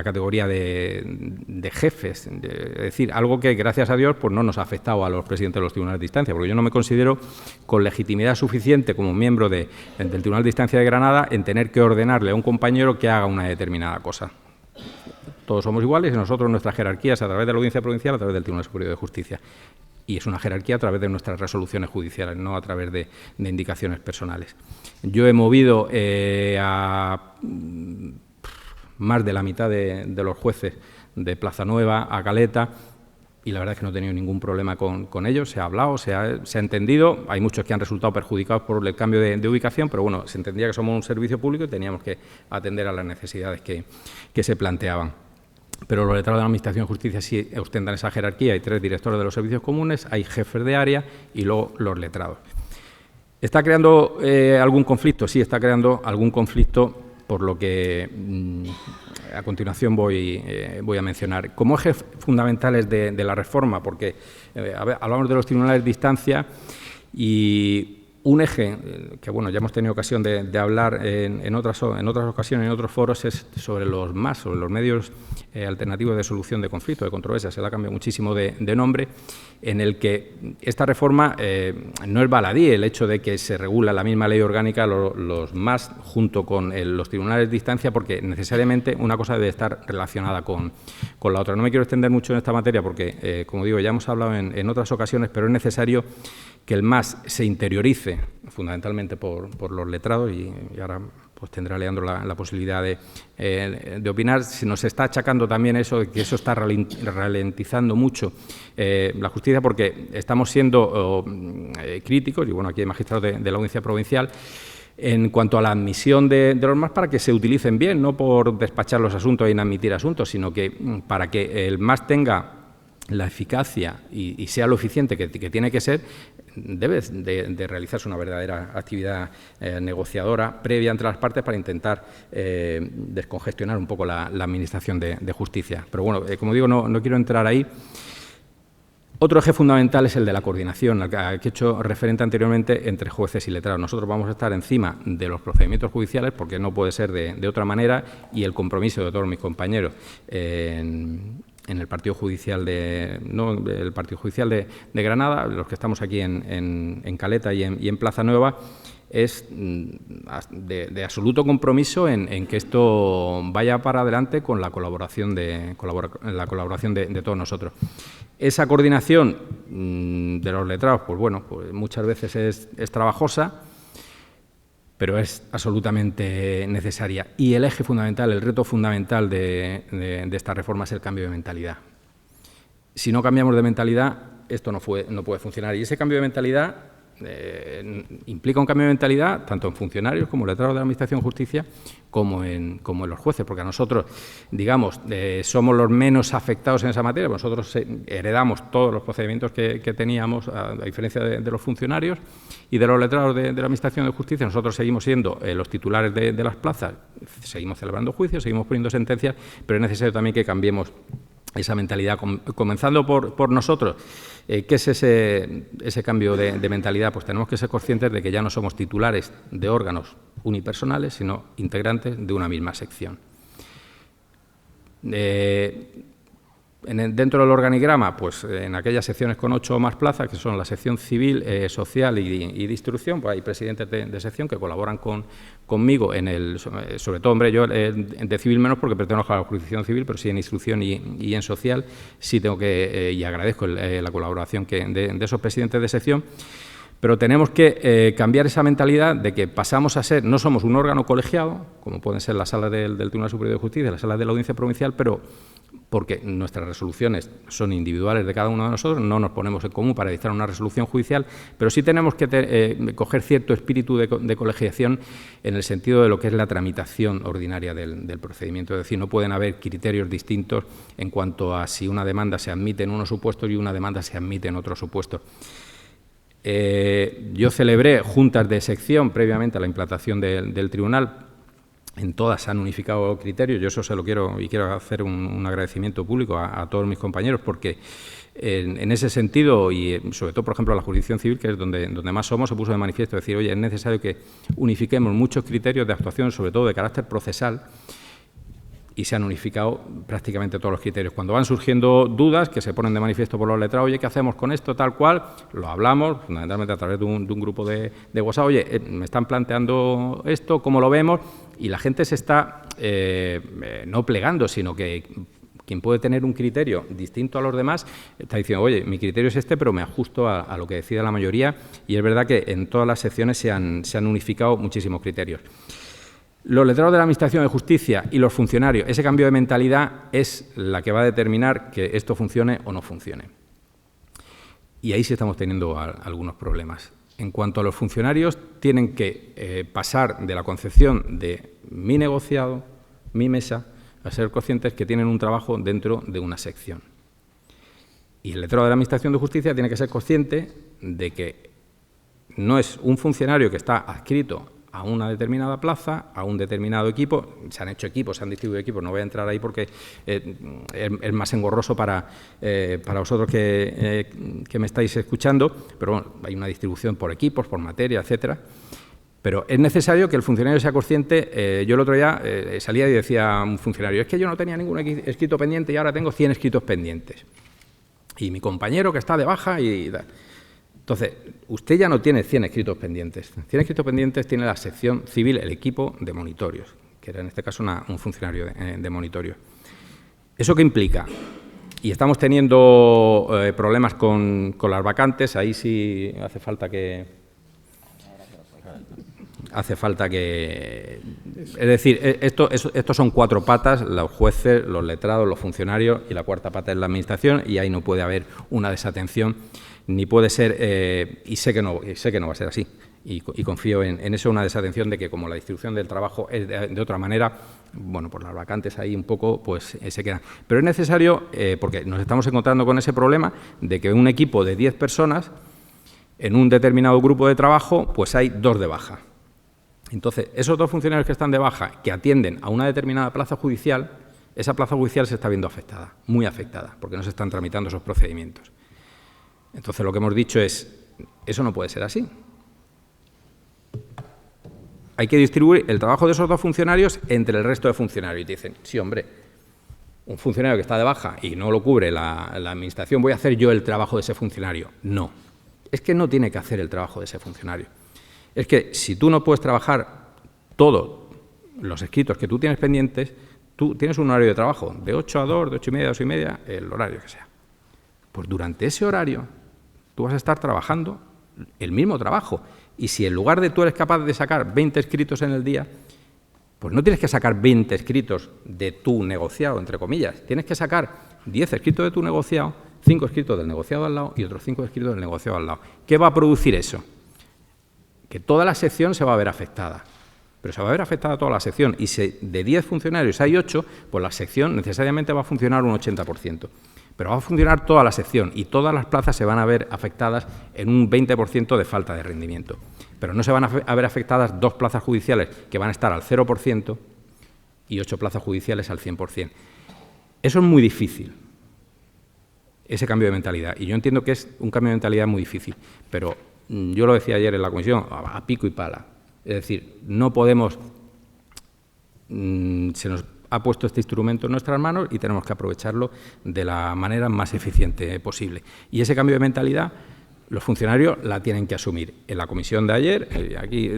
categoría de jefes, es decir, algo que, gracias a Dios, pues no nos ha afectado a los presidentes de los tribunales de instancia, porque yo no me considero con legitimidad suficiente como miembro del Tribunal de Instancia de Granada en tener que ordenarle a un compañero que haga una determinada cosa. Todos somos iguales y nosotros nuestras jerarquías a través de la Audiencia Provincial, a través del Tribunal Superior de Justicia. Y es una jerarquía a través de nuestras resoluciones judiciales, no a través de indicaciones personales. Yo he movido a más de la mitad de los jueces de Plaza Nueva a Caleta, y la verdad es que no he tenido ningún problema con ellos. Se ha hablado, se ha entendido. Hay muchos que han resultado perjudicados por el cambio de ubicación, pero bueno, se entendía que somos un servicio público y teníamos que atender a las necesidades que se planteaban. Pero los letrados de la Administración de Justicia sí ostentan esa jerarquía. Hay 3 directores de los servicios comunes, hay jefes de área y luego los letrados. ¿Está creando algún conflicto? Sí, está creando algún conflicto, por lo que a continuación voy a mencionar. Como ejes fundamentales de la reforma, porque hablamos de los tribunales de instancia, y un eje que, bueno, ya hemos tenido ocasión de hablar en otras ocasiones, en otros foros, es sobre los medios alternativos de solución de conflictos, de controversias. Se le ha cambiado muchísimo de nombre, en el que esta reforma no es baladí el hecho de que se regula la misma ley orgánica los MAS junto con los tribunales de instancia, porque necesariamente una cosa debe estar relacionada con la otra. No me quiero extender mucho en esta materia porque, como digo, ya hemos hablado en otras ocasiones, pero es necesario que el MAS se interiorice fundamentalmente por los letrados, y ahora pues tendrá Leandro la posibilidad de opinar. Se nos está achacando también eso, de que eso está ralentizando mucho la justicia, porque estamos siendo críticos, y bueno, aquí hay magistrados de la Audiencia Provincial, en cuanto a la admisión de los MAS, para que se utilicen bien, no por despachar los asuntos e inadmitir asuntos, sino que para que el MAS tenga la eficacia y sea lo eficiente que tiene que ser, debe de realizarse una verdadera actividad negociadora previa entre las partes para intentar descongestionar un poco la Administración de Justicia. Pero bueno, como digo, no quiero entrar ahí. Otro eje fundamental es el de la coordinación, al que he hecho referente anteriormente, entre jueces y letrados. Nosotros vamos a estar encima de los procedimientos judiciales, porque no puede ser de otra manera, y el compromiso de todos mis compañeros en el Partido Judicial de Granada, los que estamos aquí en Caleta y en Plaza Nueva, es de absoluto compromiso en que esto vaya para adelante con la colaboración de todos nosotros. Esa coordinación de los letrados, pues bueno, pues muchas veces es trabajosa, pero es absolutamente necesaria. Y el eje fundamental, el reto fundamental de esta reforma es el cambio de mentalidad. Si no cambiamos de mentalidad, esto no puede funcionar. Y ese cambio de mentalidad implica un cambio de mentalidad tanto en funcionarios como letrados de la Administración de Justicia como en los jueces, porque a nosotros, digamos, somos los menos afectados en esa materia. Nosotros heredamos todos los procedimientos que teníamos, a diferencia de los funcionarios y de los letrados de la Administración de Justicia. Nosotros seguimos siendo los titulares de las plazas, seguimos celebrando juicios, seguimos poniendo sentencias, pero es necesario también que cambiemos esa mentalidad, comenzando por nosotros. ¿Qué es ese cambio de mentalidad? Pues tenemos que ser conscientes de que ya no somos titulares de órganos unipersonales, sino integrantes de una misma sección. Dentro del organigrama, pues en aquellas secciones con 8 o más plazas, que son la sección civil, social y de instrucción, pues hay presidentes de sección que colaboran conmigo sobre todo, hombre, yo de civil menos porque pertenezco a la jurisdicción civil, pero sí en instrucción y en social sí tengo que, y agradezco la colaboración de esos presidentes de sección. Pero tenemos que cambiar esa mentalidad de que pasamos a ser, no somos un órgano colegiado, como pueden ser las salas del Tribunal Superior de Justicia, las salas de la Audiencia Provincial, pero porque nuestras resoluciones son individuales de cada uno de nosotros, no nos ponemos en común para dictar una resolución judicial, pero sí tenemos que coger cierto espíritu de colegiación en el sentido de lo que es la tramitación ordinaria del procedimiento. Es decir, no pueden haber criterios distintos en cuanto a si una demanda se admite en unos supuestos y una demanda se admite en otros supuestos. Yo celebré juntas de sección previamente a la implantación del tribunal. En todas se han unificado criterios. Yo eso se lo quiero hacer un agradecimiento público a todos mis compañeros, porque en ese sentido, y sobre todo, por ejemplo, la jurisdicción civil, que es donde más somos, se puso de manifiesto decir, oye, es necesario que unifiquemos muchos criterios de actuación, sobre todo de carácter procesal, y se han unificado prácticamente todos los criterios. Cuando van surgiendo dudas que se ponen de manifiesto por los letrados, oye, ¿qué hacemos con esto? Tal cual, lo hablamos, fundamentalmente a través de un grupo de WhatsApp, oye, me están planteando esto, ¿cómo lo vemos? Y la gente se está no plegando, sino que quien puede tener un criterio distinto a los demás está diciendo, oye, mi criterio es este, pero me ajusto a lo que decida la mayoría, y es verdad que en todas las secciones se han unificado muchísimos criterios. Los letrados de la Administración de Justicia y los funcionarios, ese cambio de mentalidad es la que va a determinar que esto funcione o no funcione. Y ahí sí estamos teniendo algunos problemas. En cuanto a los funcionarios, tienen que pasar de la concepción de mi negociado, mi mesa, a ser conscientes que tienen un trabajo dentro de una sección. Y el letrado de la Administración de Justicia tiene que ser consciente de que no es un funcionario que está adscrito a una determinada plaza, a un determinado equipo. Se han hecho equipos, se han distribuido equipos, no voy a entrar ahí porque es más engorroso para vosotros que me estáis escuchando, pero bueno, hay una distribución por equipos, por materia, etcétera. Pero es necesario que el funcionario sea consciente. Yo el otro día salía y decía a un funcionario, es que yo no tenía ningún escrito pendiente y ahora tengo 100 escritos pendientes. Y mi compañero que está de baja y tal. Entonces, usted ya no tiene 100 escritos pendientes. 100 escritos pendientes tiene la sección civil, el equipo de monitorios, que era en este caso un funcionario de monitorios. ¿Eso qué implica? Y estamos teniendo problemas con las vacantes, ahí sí hace falta que... Es decir, estos son 4 patas, los jueces, los letrados, los funcionarios, y la cuarta pata es la Administración, y ahí no puede haber una desatención, ni puede ser, y sé que no va a ser así, y confío en eso, una desatención de que como la distribución del trabajo es de otra manera, bueno, pues las vacantes ahí un poco pues se quedan. Pero es necesario, porque nos estamos encontrando con ese problema de que un equipo de 10 personas, en un determinado grupo de trabajo, pues hay 2 de baja. Entonces, esos 2 funcionarios que están de baja, que atienden a una determinada plaza judicial, esa plaza judicial se está viendo afectada, muy afectada, porque no se están tramitando esos procedimientos. Entonces, lo que hemos dicho es, eso no puede ser así. Hay que distribuir el trabajo de esos 2 funcionarios entre el resto de funcionarios. Y te dicen, sí, hombre, un funcionario que está de baja y no lo cubre la Administración, ¿voy a hacer yo el trabajo de ese funcionario? No, es que no tiene que hacer el trabajo de ese funcionario. Es que si tú no puedes trabajar todos los escritos que tú tienes pendientes, tú tienes un horario de trabajo de 8 a 2, de 8 y media a 2 y media, el horario que sea. Pues durante ese horario tú vas a estar trabajando el mismo trabajo, Y si en lugar de tú eres capaz de sacar 20 escritos en el día, pues no tienes que sacar 20 escritos de tu negociado, entre comillas. Tienes que sacar 10 escritos de tu negociado, 5 escritos del negociado al lado y otros 5 escritos del negociado al lado. ¿Qué va a producir eso? Que toda la sección se va a ver afectada. Pero se va a ver afectada toda la sección. Y si de 10 funcionarios hay 8, pues la sección necesariamente va a funcionar un 80%. Pero va a funcionar toda la sección y todas las plazas se van a ver afectadas en un 20% de falta de rendimiento. Pero no se van a ver afectadas 2 plazas judiciales que van a estar al 0% y 8 plazas judiciales al 100%. Eso es muy difícil, ese cambio de mentalidad. Y yo entiendo que es un cambio de mentalidad muy difícil, pero yo lo decía ayer en la comisión, a pico y pala. Es decir, no podemos, se nos ha puesto este instrumento en nuestras manos y tenemos que aprovecharlo de la manera más eficiente posible. Y ese cambio de mentalidad, los funcionarios la tienen que asumir. En la comisión de ayer, aquí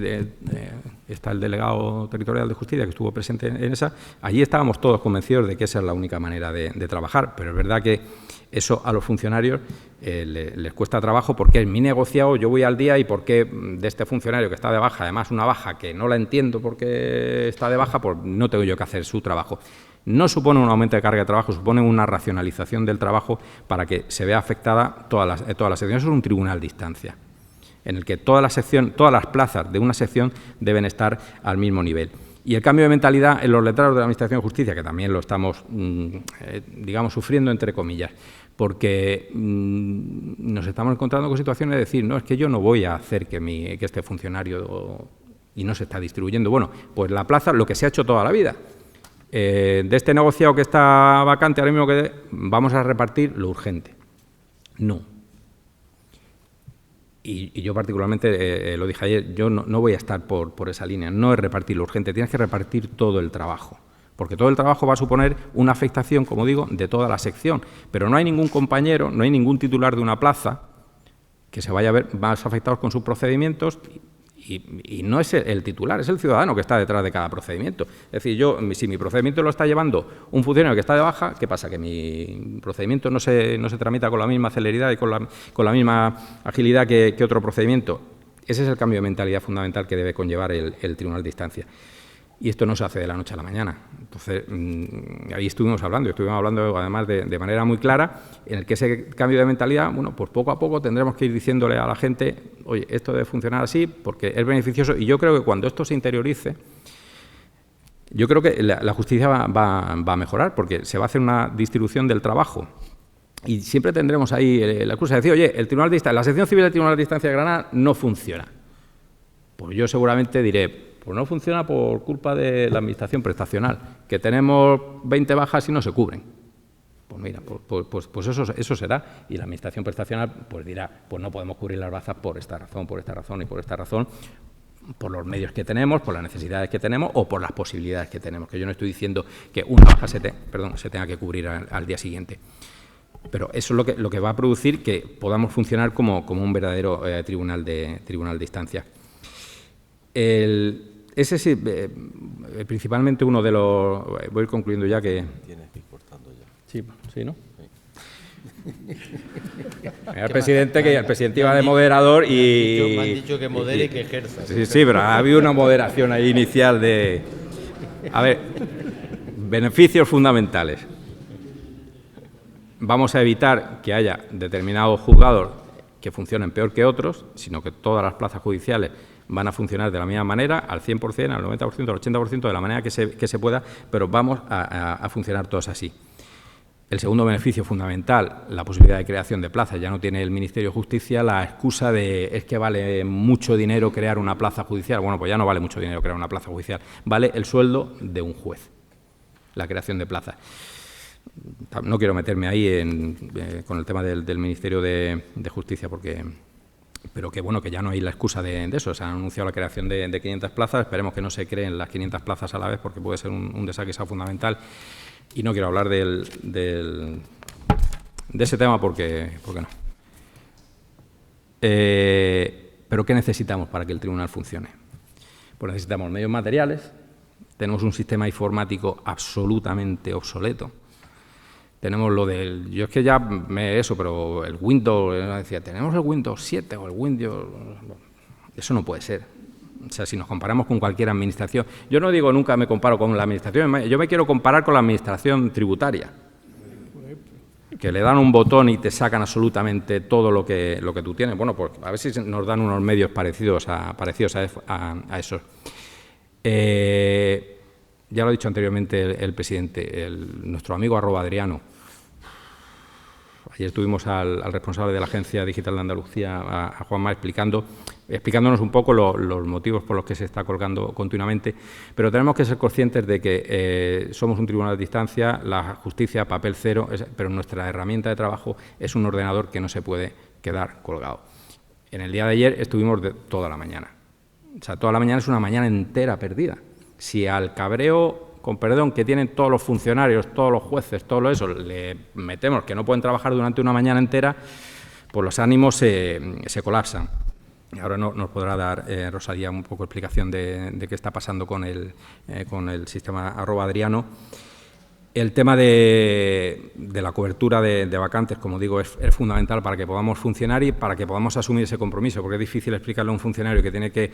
está el delegado territorial de justicia que estuvo presente en esa, allí estábamos todos convencidos de que esa es la única manera de trabajar, pero es verdad que eso a los funcionarios les cuesta trabajo porque es mi negociado, yo voy al día y por qué de este funcionario que está de baja, además una baja que no la entiendo por qué está de baja, pues no tengo yo que hacer su trabajo. No supone un aumento de carga de trabajo, supone una racionalización del trabajo para que se vea afectada toda la sección. Eso es un tribunal de instancia, en el que todas las plazas de una sección deben estar al mismo nivel. Y el cambio de mentalidad en los letrados de la Administración de Justicia, que también lo estamos, digamos, sufriendo, entre comillas, porque nos estamos encontrando con situaciones de decir, no, es que yo no voy a hacer que este funcionario y no se está distribuyendo. Bueno, pues la plaza, lo que se ha hecho toda la vida. De este negociado que está vacante ahora mismo, que vamos a repartir lo urgente. No. Y yo particularmente, lo dije ayer, yo no voy a estar por esa línea, no es repartir lo urgente, tienes que repartir todo el trabajo, porque todo el trabajo va a suponer una afectación, como digo, de toda la sección, pero no hay ningún compañero, no hay ningún titular de una plaza que se vaya a ver más afectados con sus procedimientos. Y no es el titular, es el ciudadano que está detrás de cada procedimiento. Es decir, si mi procedimiento lo está llevando un funcionario que está de baja, ¿qué pasa? Que mi procedimiento no se tramita con la misma celeridad y con la misma agilidad que otro procedimiento. Ese es el cambio de mentalidad fundamental que debe conllevar el tribunal de instancia. Y esto no se hace de la noche a la mañana. Entonces, ahí estuvimos hablando además de manera muy clara, en el que ese cambio de mentalidad, bueno, pues poco a poco tendremos que ir diciéndole a la gente, oye, esto debe funcionar así porque es beneficioso, y yo creo que cuando esto se interiorice, yo creo que la justicia va a mejorar, porque se va a hacer una distribución del trabajo. Y siempre tendremos ahí la excusa de decir, oye, el tribunal de instancia, la sección civil del Tribunal de Instancia de Granada no funciona. Pues yo seguramente diré, pues no funciona por culpa de la Administración prestacional, que tenemos 20 bajas y no se cubren. Pues mira, pues eso será, y la Administración prestacional pues dirá, pues no podemos cubrir las bazas por esta razón y por esta razón, por los medios que tenemos, por las necesidades que tenemos o por las posibilidades que tenemos, que yo no estoy diciendo que una baja se tenga que cubrir al día siguiente. Pero eso es lo que va a producir que podamos funcionar como un verdadero tribunal de instancia. Ese sí, principalmente uno de los... Voy a ir concluyendo ya que... Tienes que ir cortando ya. Sí, ¿no? Sí. El presidente iba de moderador y... Me han dicho que modere y que ejerza. Sí, pero ha habido una moderación ahí inicial de... A ver, beneficios fundamentales. Vamos a evitar que haya determinados juzgados que funcionen peor que otros, sino que todas las plazas judiciales van a funcionar de la misma manera, al 100%, al 90%, al 80%, de la manera que se pueda, pero vamos a funcionar todos así. El segundo beneficio fundamental, la posibilidad de creación de plazas. Ya no tiene el Ministerio de Justicia la excusa de es que vale mucho dinero crear una plaza judicial. Bueno, pues ya no vale mucho dinero crear una plaza judicial. Vale el sueldo de un juez, la creación de plazas. No quiero meterme ahí con el tema del Ministerio de Justicia, pero que bueno, que ya no hay la excusa de eso. Se ha anunciado la creación de 500 plazas, esperemos que no se creen las 500 plazas a la vez, porque puede ser un desaguisado fundamental, y no quiero hablar de ese tema porque no. Pero ¿qué necesitamos para que el tribunal funcione? Pues necesitamos medios materiales, tenemos un sistema informático absolutamente obsoleto. Tenemos lo del... Yo es que ya pero el Windows, decía, tenemos el Windows 7 o el Windows... Eso no puede ser. O sea, si nos comparamos con cualquier administración, yo no digo nunca me comparo con la administración, yo me quiero comparar con la administración tributaria, que le dan un botón y te sacan absolutamente todo lo que tú tienes. Bueno, pues a ver si nos dan unos medios parecidos a eso. Ya lo ha dicho anteriormente el presidente, nuestro amigo @Adriano. Ayer tuvimos al responsable de la Agencia Digital de Andalucía, a Juanma, explicándonos un poco los motivos por los que se está colgando continuamente, pero tenemos que ser conscientes de que somos un tribunal de distancia, la justicia papel cero, pero nuestra herramienta de trabajo es un ordenador que no se puede quedar colgado. En el día de ayer estuvimos toda la mañana. O sea, toda la mañana es una mañana entera perdida. Si al cabreo, con perdón, que tienen todos los funcionarios, todos los jueces, todo eso, le metemos que no pueden trabajar durante una mañana entera, pues los ánimos se colapsan. Ahora nos podrá dar Rosalía un poco explicación de qué está pasando con el sistema @Adriano. El tema de la cobertura de vacantes, como digo, es fundamental para que podamos funcionar y para que podamos asumir ese compromiso, porque es difícil explicarle a un funcionario que tiene que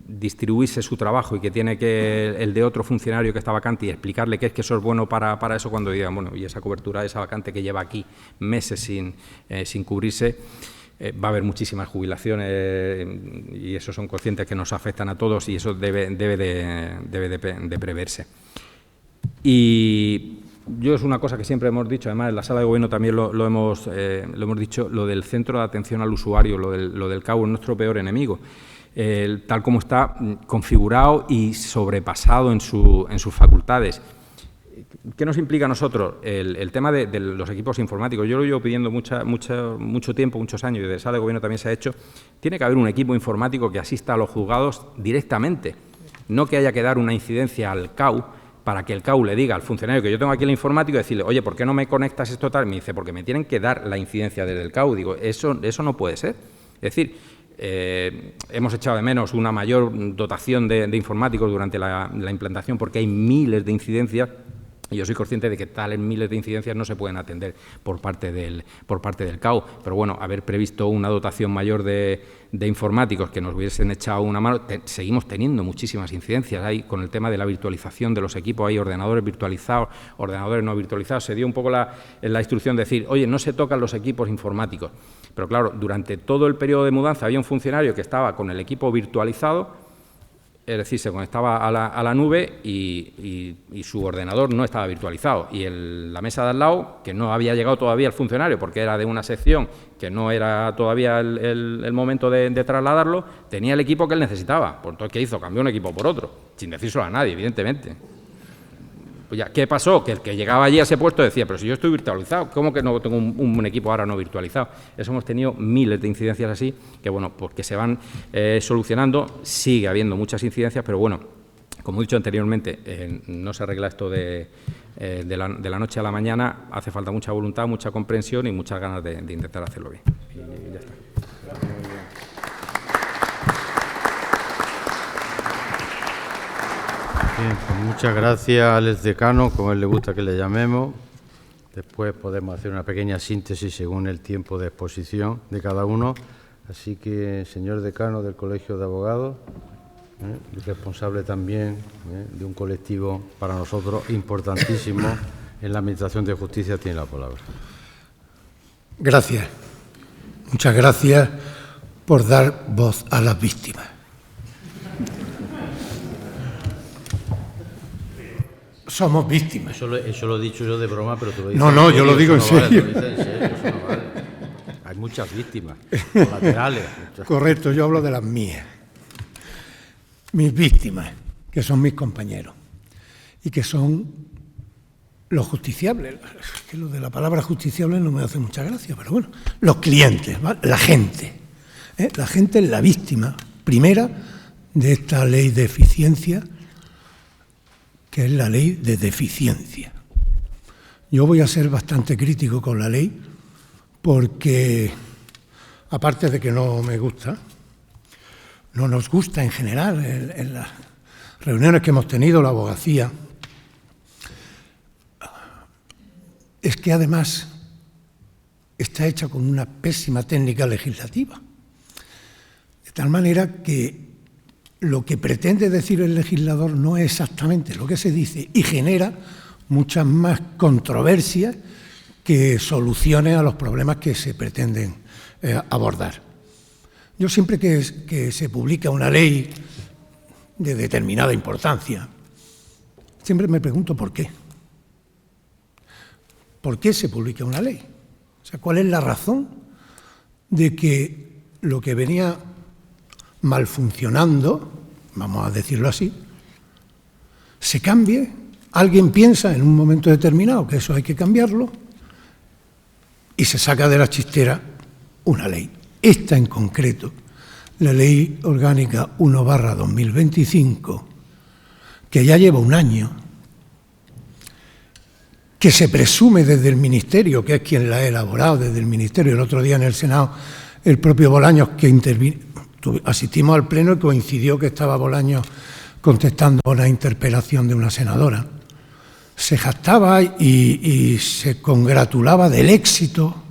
distribuirse su trabajo y que tiene que el de otro funcionario que está vacante y explicarle que eso es bueno para eso, cuando digan, bueno, y esa cobertura, esa vacante que lleva aquí meses sin cubrirse. Va a haber muchísimas jubilaciones y eso son conscientes que nos afectan a todos y eso debe de preverse. Y yo es una cosa que siempre hemos dicho, además en la sala de gobierno también lo hemos dicho, lo del centro de atención al usuario, lo del CAU es nuestro peor enemigo. Tal como está configurado y sobrepasado en sus facultades. ¿Qué nos implica a nosotros? El tema de los equipos informáticos. Yo lo llevo pidiendo mucho tiempo, muchos años, y desde la sala de gobierno también se ha hecho. Tiene que haber un equipo informático que asista a los juzgados directamente, no que haya que dar una incidencia al CAU para que el CAU le diga al funcionario que yo tengo aquí el informático y decirle, oye, ¿por qué no me conectas esto tal? Me dice, porque me tienen que dar la incidencia desde el CAU. Digo, eso no puede ser. Es decir, hemos echado de menos una mayor dotación de informáticos durante la implantación porque hay miles de incidencias. Y yo soy consciente de que tales miles de incidencias no se pueden atender por parte del CAU, pero bueno, haber previsto una dotación mayor de informáticos que nos hubiesen echado una mano. Seguimos teniendo muchísimas incidencias ahí con el tema de la virtualización de los equipos. Hay ordenadores virtualizados, ordenadores no virtualizados. Se dio un poco la instrucción de decir, oye, no se tocan los equipos informáticos. Pero claro, durante todo el periodo de mudanza había un funcionario que estaba con el equipo virtualizado, es decir, se conectaba a la nube y su ordenador no estaba virtualizado. Y la mesa de al lado, que no había llegado todavía el funcionario porque era de una sección que no era todavía el momento de trasladarlo, tenía el equipo que él necesitaba. Por entonces, ¿qué hizo? Cambió un equipo por otro, sin decírselo a nadie, evidentemente. Pues ya, ¿qué pasó? Que el que llegaba allí a ese puesto decía, pero si yo estoy virtualizado, ¿cómo que no tengo un equipo ahora no virtualizado? Eso hemos tenido miles de incidencias así, que bueno, porque se van solucionando, sigue habiendo muchas incidencias, pero bueno, como he dicho anteriormente, no se arregla esto de la noche a la mañana, hace falta mucha voluntad, mucha comprensión y muchas ganas de intentar hacerlo bien. Y ya está. Bien, pues muchas gracias al exdecano, como a él le gusta que le llamemos. Después podemos hacer una pequeña síntesis según el tiempo de exposición de cada uno. Así que, señor decano del Colegio de Abogados, y responsable también de un colectivo para nosotros importantísimo en la Administración de Justicia, tiene la palabra. Gracias. Muchas gracias por dar voz a las víctimas. Somos víctimas. Eso lo he dicho yo de broma, pero tú lo dices. No, yo lo digo en serio. Vale, lo dices en serio, eso no vale. Hay muchas víctimas colaterales. Correcto, yo hablo de las mías. Mis víctimas, que son mis compañeros y que son los justiciables. Que lo de la palabra justiciable no me hace mucha gracia, pero bueno, los clientes, ¿vale? La gente. La gente es la víctima primera de esta ley de eficiencia, que es la ley de deficiencia. Yo voy a ser bastante crítico con la ley porque, aparte de que no me gusta, no nos gusta en general, en las reuniones que hemos tenido la abogacía, es que además está hecha con una pésima técnica legislativa. De tal manera que lo que pretende decir el legislador no es exactamente lo que se dice y genera muchas más controversias que soluciones a los problemas que se pretenden abordar. Yo siempre que se publica una ley de determinada importancia, siempre me pregunto por qué. ¿Por qué se publica una ley? O sea, ¿cuál es la razón de que lo que venía mal funcionando, vamos a decirlo así, se cambie? Alguien piensa en un momento determinado que eso hay que cambiarlo y se saca de la chistera una ley. Esta en concreto, la Ley Orgánica 1/2025, que ya lleva un año, que se presume desde el Ministerio, que es quien la ha elaborado, desde el Ministerio. El otro día en el Senado, el propio Bolaños, que intervino, asistimos al pleno y coincidió que estaba Bolaños contestando a una interpelación de una senadora. Se jactaba y se congratulaba del éxito.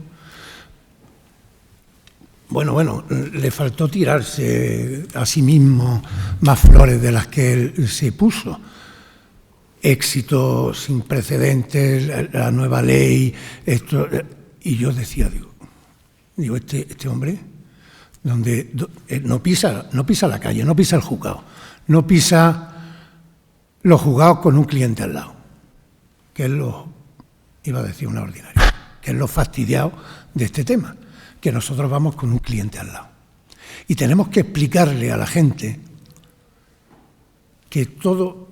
Bueno, le faltó tirarse a sí mismo más flores de las que él se puso. Éxito sin precedentes, la nueva ley, esto. Y yo decía, digo, este hombre, donde no pisa la calle, no pisa el juzgado, no pisa los juzgados con un cliente al lado, que es lo, iba a decir una ordinaria, que es lo fastidiado de este tema, que nosotros vamos con un cliente al lado. Y tenemos que explicarle a la gente que todo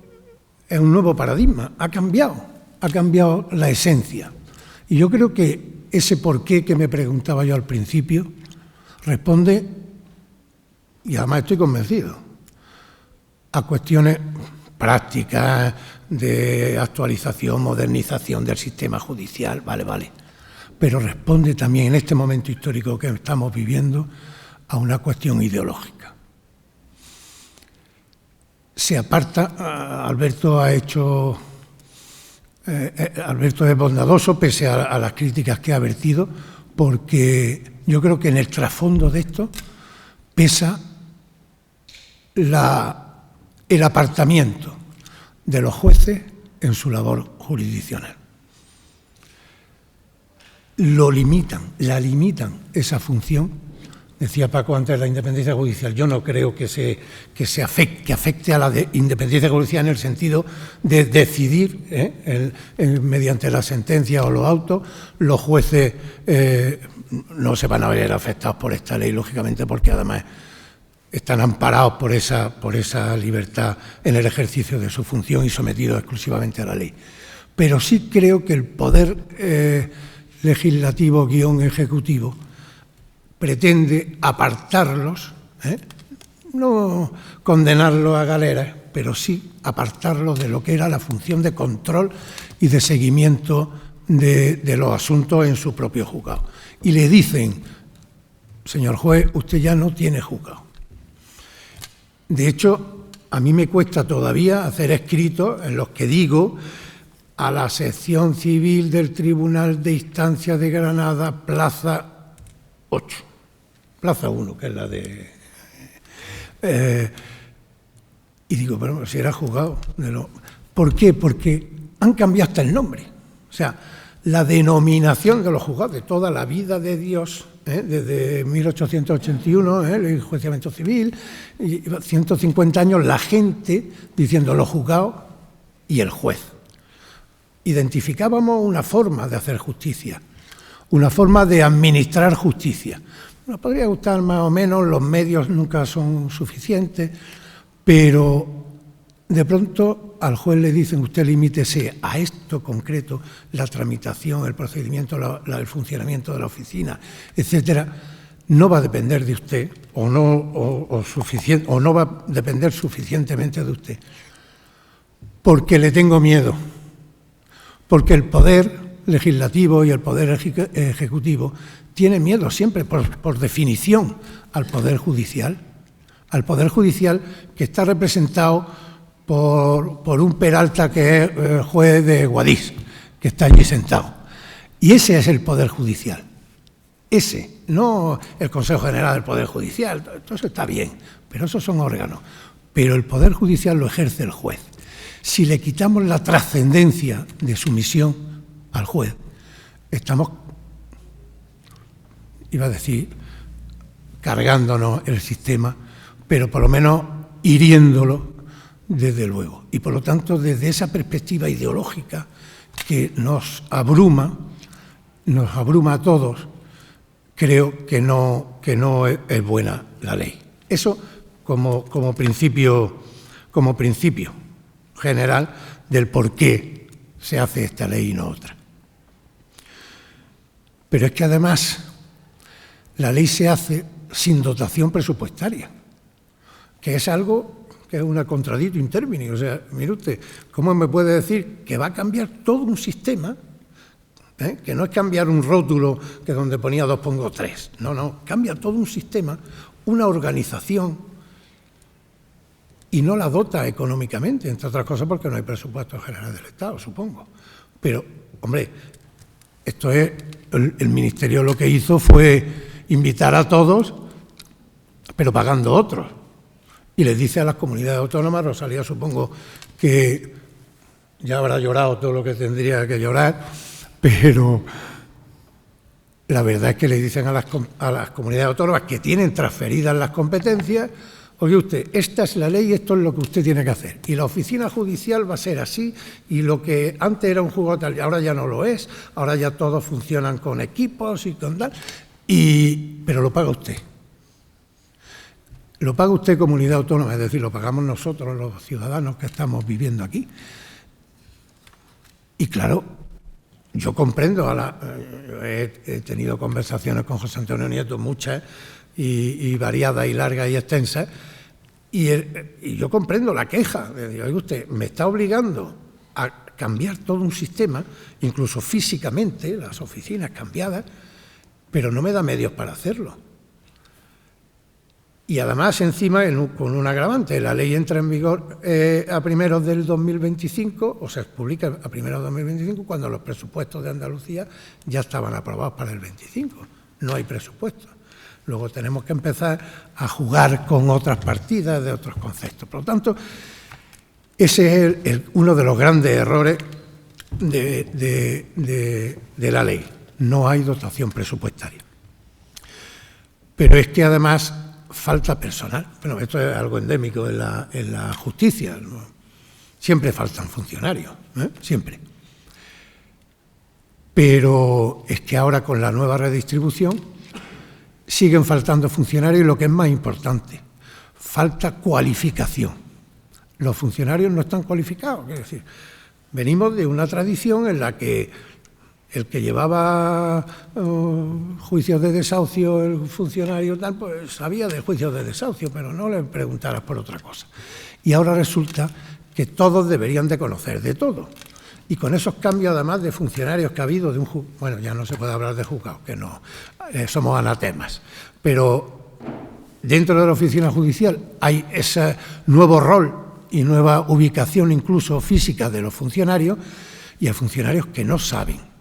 es un nuevo paradigma, ha cambiado la esencia. Y yo creo que ese porqué que me preguntaba yo al principio responde, y además estoy convencido, a cuestiones prácticas de actualización, modernización del sistema judicial, vale. Pero responde también en este momento histórico que estamos viviendo a una cuestión ideológica. Se aparta, Alberto es bondadoso pese a las críticas que ha vertido, porque yo creo que en el trasfondo de esto pesa el apartamiento de los jueces en su labor jurisdiccional. La limitan esa función. Decía Paco antes, la independencia judicial. Yo no creo que afecte a la independencia judicial en el sentido de decidir mediante la sentencia o los autos. Los jueces no se van a ver afectados por esta ley, lógicamente, porque además están amparados por esa libertad en el ejercicio de su función y sometidos exclusivamente a la ley. Pero sí creo que el poder legislativo / ejecutivo pretende apartarlos, no condenarlos a galeras, pero sí apartarlos de lo que era la función de control y de seguimiento de los asuntos en su propio juzgado. Y le dicen, señor juez, usted ya no tiene juzgado. De hecho, a mí me cuesta todavía hacer escritos en los que digo a la sección civil del Tribunal de Instancia de Granada, plaza 8. Plaza 1, que es la de... y digo, pero si era juzgado. ¿Por qué? Porque han cambiado hasta el nombre. O sea, la denominación de los juzgados de toda la vida de Dios, desde 1881, el enjuiciamiento civil, y 150 años, la gente diciendo los juzgados y el juez. Identificábamos una forma de hacer justicia, una forma de administrar justicia. Nos podría gustar más o menos, los medios nunca son suficientes, pero de pronto al juez le dicen, usted limítese a esto concreto, la tramitación, el procedimiento, el funcionamiento de la oficina, etcétera, no va a depender de usted o no va a depender suficientemente de usted, porque le tengo miedo, porque el poder legislativo y el poder ejecutivo tiene miedo siempre, por definición, al Poder Judicial que está representado por un Peralta que es juez de Guadix, que está allí sentado. Y ese es el Poder Judicial. ese, no el Consejo General del Poder Judicial, todo eso está bien, pero esos son órganos. Pero el Poder Judicial lo ejerce el juez. Si le quitamos la trascendencia de su misión al juez, estamos, iba a decir, cargándonos el sistema, pero por lo menos hiriéndolo desde luego. Y por lo tanto, desde esa perspectiva ideológica que nos abruma a todos, creo que no es buena la ley. Eso como principio general del por qué se hace esta ley y no otra. Pero es que además la ley se hace sin dotación presupuestaria, que es algo que es una contradictio in termini. O sea, mire usted, ¿cómo me puede decir que va a cambiar todo un sistema? Que no es cambiar un rótulo que donde ponía 2 pongo 3. No, cambia todo un sistema, una organización, y no la dota económicamente, entre otras cosas porque no hay presupuesto general del Estado, supongo. Pero, hombre, esto es, el Ministerio lo que hizo fue invitar a todos, pero pagando otros. Y les dice a las comunidades autónomas, Rosalía supongo que ya habrá llorado todo lo que tendría que llorar, pero la verdad es que le dicen a las comunidades autónomas que tienen transferidas las competencias: oye usted, esta es la ley y esto es lo que usted tiene que hacer. Y la oficina judicial va a ser así, y lo que antes era un juzgado tal, ahora ya no lo es, ahora ya todos funcionan con equipos y con tal, pero lo paga usted. Lo paga usted, comunidad autónoma, es decir, lo pagamos nosotros, los ciudadanos que estamos viviendo aquí. Y claro, yo comprendo, he tenido conversaciones con José Antonio Nieto, muchas, y variadas y largas y extensas, y yo comprendo la queja. Oiga usted, me está obligando a cambiar todo un sistema, incluso físicamente, las oficinas cambiadas, pero no me da medios para hacerlo. Y además, encima, con un agravante, la ley entra en vigor a primeros del 2025, o se publica a primeros del 2025, cuando los presupuestos de Andalucía ya estaban aprobados para el 25. No hay presupuesto. Luego tenemos que empezar a jugar con otras partidas de otros conceptos. Por lo tanto, ese es uno de los grandes errores de la ley. No hay dotación presupuestaria. Pero es que además falta personal. Bueno, esto es algo endémico en la justicia, ¿no? Siempre faltan funcionarios, siempre. Pero es que ahora, con la nueva redistribución, siguen faltando funcionarios, y lo que es más importante, falta cualificación. Los funcionarios no están cualificados. Es decir, venimos de una tradición en la que el que llevaba juicios de desahucio, el funcionario tal, pues sabía de juicios de desahucio, pero no le preguntaras por otra cosa. Y ahora resulta que todos deberían de conocer de todo. Y con esos cambios, además, de funcionarios que ha habido de un juzgado, bueno, ya no se puede hablar de juzgado, que no, somos anatemas, pero dentro de la oficina judicial hay ese nuevo rol y nueva ubicación, incluso física, de los funcionarios, y hay funcionarios que no saben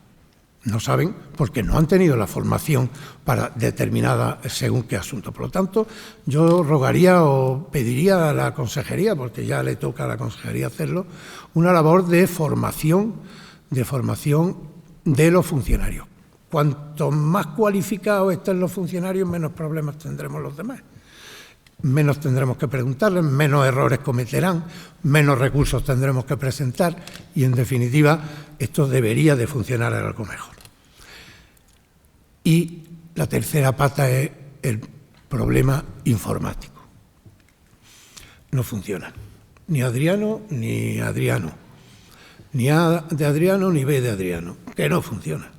porque no han tenido la formación para determinada según qué asunto. Por lo tanto, yo rogaría o pediría a la consejería, porque ya le toca a la consejería hacerlo, una labor de formación de los funcionarios. Cuanto más cualificados estén los funcionarios, menos problemas tendremos los demás. Menos tendremos que preguntarles, menos errores cometerán, menos recursos tendremos que presentar, y, en definitiva, esto debería de funcionar algo mejor. Y la tercera pata es el problema informático. No funciona. Ni Adriano ni Adriano. Ni A de Adriano ni B de Adriano. Que no funciona.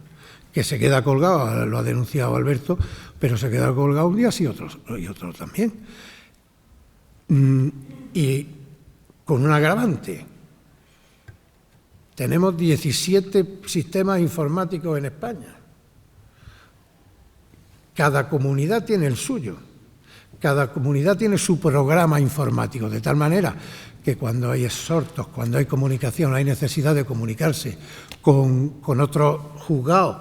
Que se queda colgado, lo ha denunciado Alberto, pero se queda colgado un día sí, otros también. Y con un agravante. Tenemos 17 sistemas informáticos en España. Cada comunidad tiene el suyo. Cada comunidad tiene su programa informático, de tal manera que cuando hay exhortos, cuando hay comunicación, hay necesidad de comunicarse con otros juzgados,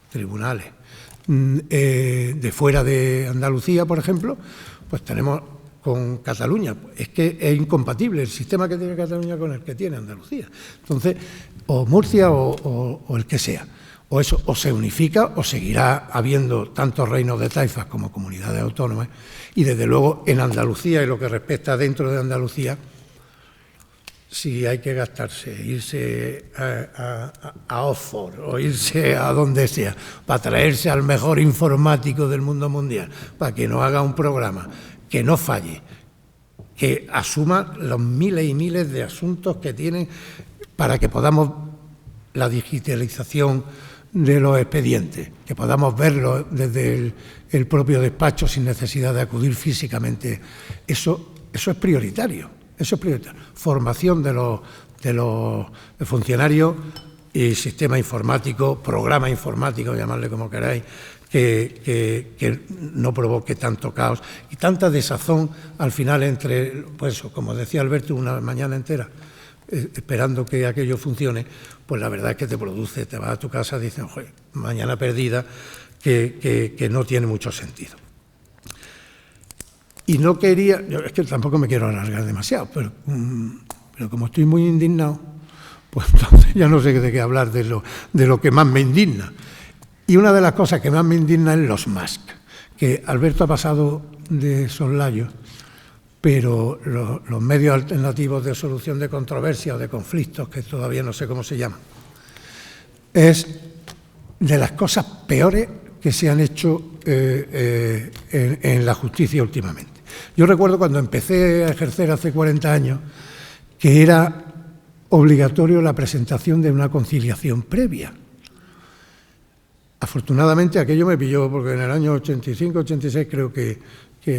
tribunales, de fuera de Andalucía, por ejemplo, pues tenemos con Cataluña. Es que es incompatible el sistema que tiene Cataluña con el que tiene Andalucía. Entonces, o Murcia o el que sea. O eso, o se unifica o seguirá habiendo tantos reinos de taifas como comunidades autónomas. Y desde luego en Andalucía y lo que respecta dentro de Andalucía, si hay que gastarse, irse a Oxford o irse a donde sea, para traerse al mejor informático del mundo mundial, para que nos haga un programa que no falle, que asuma los miles y miles de asuntos que tienen para que podamos la digitalización de los expedientes, que podamos verlo desde el propio despacho sin necesidad de acudir físicamente. Eso es prioritario. Eso es prioritario. Formación de los funcionarios y sistema informático, programa informático, llamadle como queráis, que no provoque tanto caos y tanta desazón al final entre, pues como decía Alberto, una mañana entera esperando que aquello funcione, pues la verdad es que te produce, te vas a tu casa y dices, oye, mañana perdida, que no tiene mucho sentido. Y no quería, es que tampoco me quiero alargar demasiado, pero como estoy muy indignado, pues entonces ya no sé de qué hablar de lo que más me indigna. Y una de las cosas que más me indigna es los MASC, que Alberto ha pasado de soslayo, pero los medios alternativos de solución de controversia o de conflictos, que todavía no sé cómo se llaman, es de las cosas peores que se han hecho en la justicia últimamente. Yo recuerdo cuando empecé a ejercer hace 40 años que era obligatorio la presentación de una conciliación previa. Afortunadamente aquello me pilló porque en el año 85-86 creo que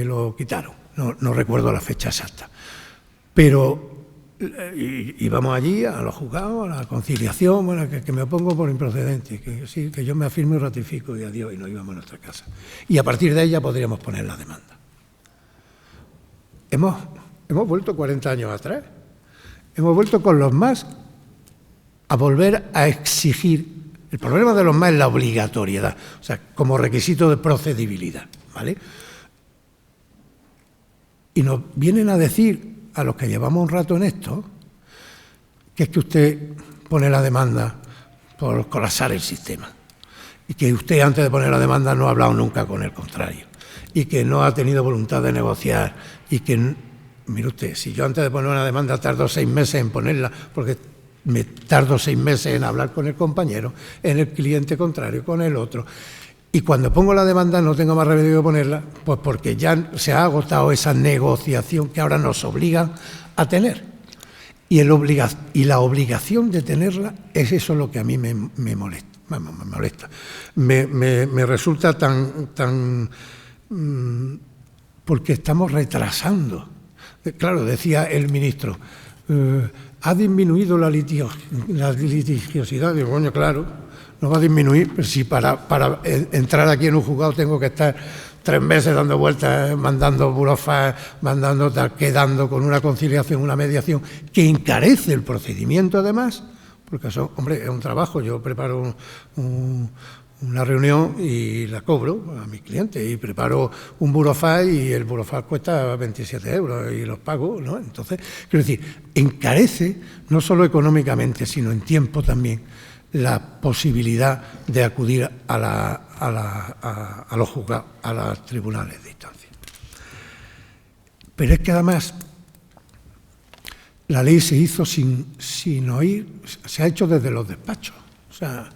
lo quitaron, no recuerdo la fecha exacta. Pero íbamos allí a los juzgados, a la conciliación, bueno, que me opongo por improcedente, que sí, que yo me afirmo y ratifico y adiós, y nos íbamos a nuestra casa. Y a partir de ahí ya podríamos poner la demanda. Hemos vuelto 40 años atrás. Hemos vuelto con los MASC a volver a exigir. El problema de los MASC es la obligatoriedad, o sea, como requisito de procedibilidad, ¿vale? Y nos vienen a decir a los que llevamos un rato en esto que es que usted pone la demanda por colapsar el sistema y que usted antes de poner la demanda no ha hablado nunca con el contrario y que no ha tenido voluntad de negociar y que, mire usted, si yo antes de poner una demanda tardo 6 meses en ponerla porque me tardo 6 meses en hablar con el compañero, en el cliente contrario, con el otro. Y cuando pongo la demanda no tengo más remedio que ponerla, pues porque ya se ha agotado esa negociación que ahora nos obligan a tener. Y la obligación de tenerla es eso lo que a mí me molesta. Vamos, me molesta. Me resulta tan porque estamos retrasando. Claro, decía el ministro, ha disminuido la litigiosidad. Digo, coño, claro. No va a disminuir, pero si para entrar aquí en un juzgado tengo que estar 3 meses dando vueltas, mandando burofax, quedando con una conciliación, una mediación, que encarece el procedimiento además, porque eso, hombre, es un trabajo. Yo preparo una reunión y la cobro a mis clientes y preparo un burofax y el burofax cuesta 27 euros y los pago, ¿no? Entonces, quiero decir, encarece no solo económicamente, sino en tiempo también la posibilidad de acudir a los juzgados, a los tribunales de instancia. Pero es que además la ley se hizo sin oír, se ha hecho desde los despachos. O sea,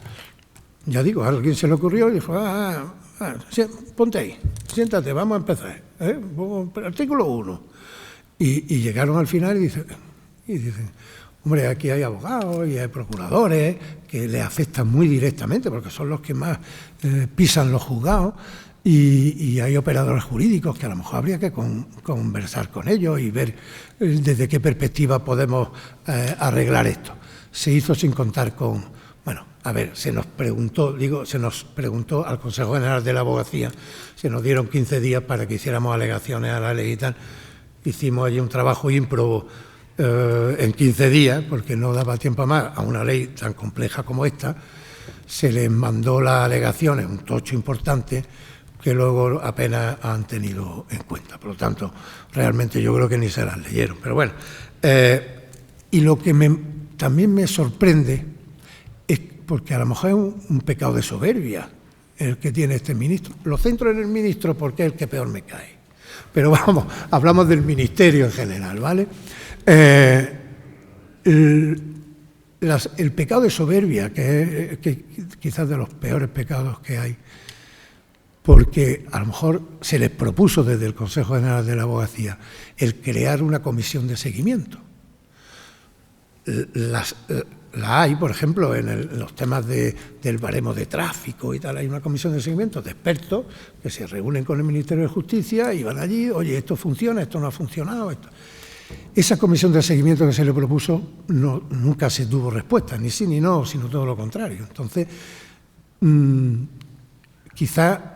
ya digo, a alguien se le ocurrió y dijo, ponte ahí, siéntate, vamos a empezar. Artículo 1. Y llegaron al final y dicen, hombre, aquí hay abogados y hay procuradores que les afectan muy directamente porque son los que más pisan los juzgados y hay operadores jurídicos que a lo mejor habría que conversar con ellos y ver desde qué perspectiva podemos arreglar esto. Se hizo sin contar con... Bueno, a ver, se nos preguntó al Consejo General de la Abogacía, se nos dieron 15 días para que hiciéramos alegaciones a la ley y tal. Hicimos allí un trabajo ímprobo en 15 días, porque no daba tiempo más a una ley tan compleja como esta, se les mandó las alegaciones, un tocho importante, que luego apenas han tenido en cuenta. Por lo tanto, realmente yo creo que ni se las leyeron. Pero bueno, y lo que también me sorprende es porque a lo mejor es un pecado de soberbia el que tiene este ministro. Lo centro en el ministro porque es el que peor me cae. Pero vamos, hablamos del ministerio en general, ¿vale? El pecado de soberbia, que es quizás de los peores pecados que hay, porque a lo mejor se les propuso desde el Consejo General de la Abogacía el crear una comisión de seguimiento. La hay, por ejemplo, en los temas del baremo de tráfico y tal, hay una comisión de seguimiento de expertos que se reúnen con el Ministerio de Justicia y van allí, oye, esto funciona, esto no ha funcionado. Esa comisión de seguimiento que se le propuso nunca se tuvo respuesta, ni sí ni no, sino todo lo contrario. Entonces, quizá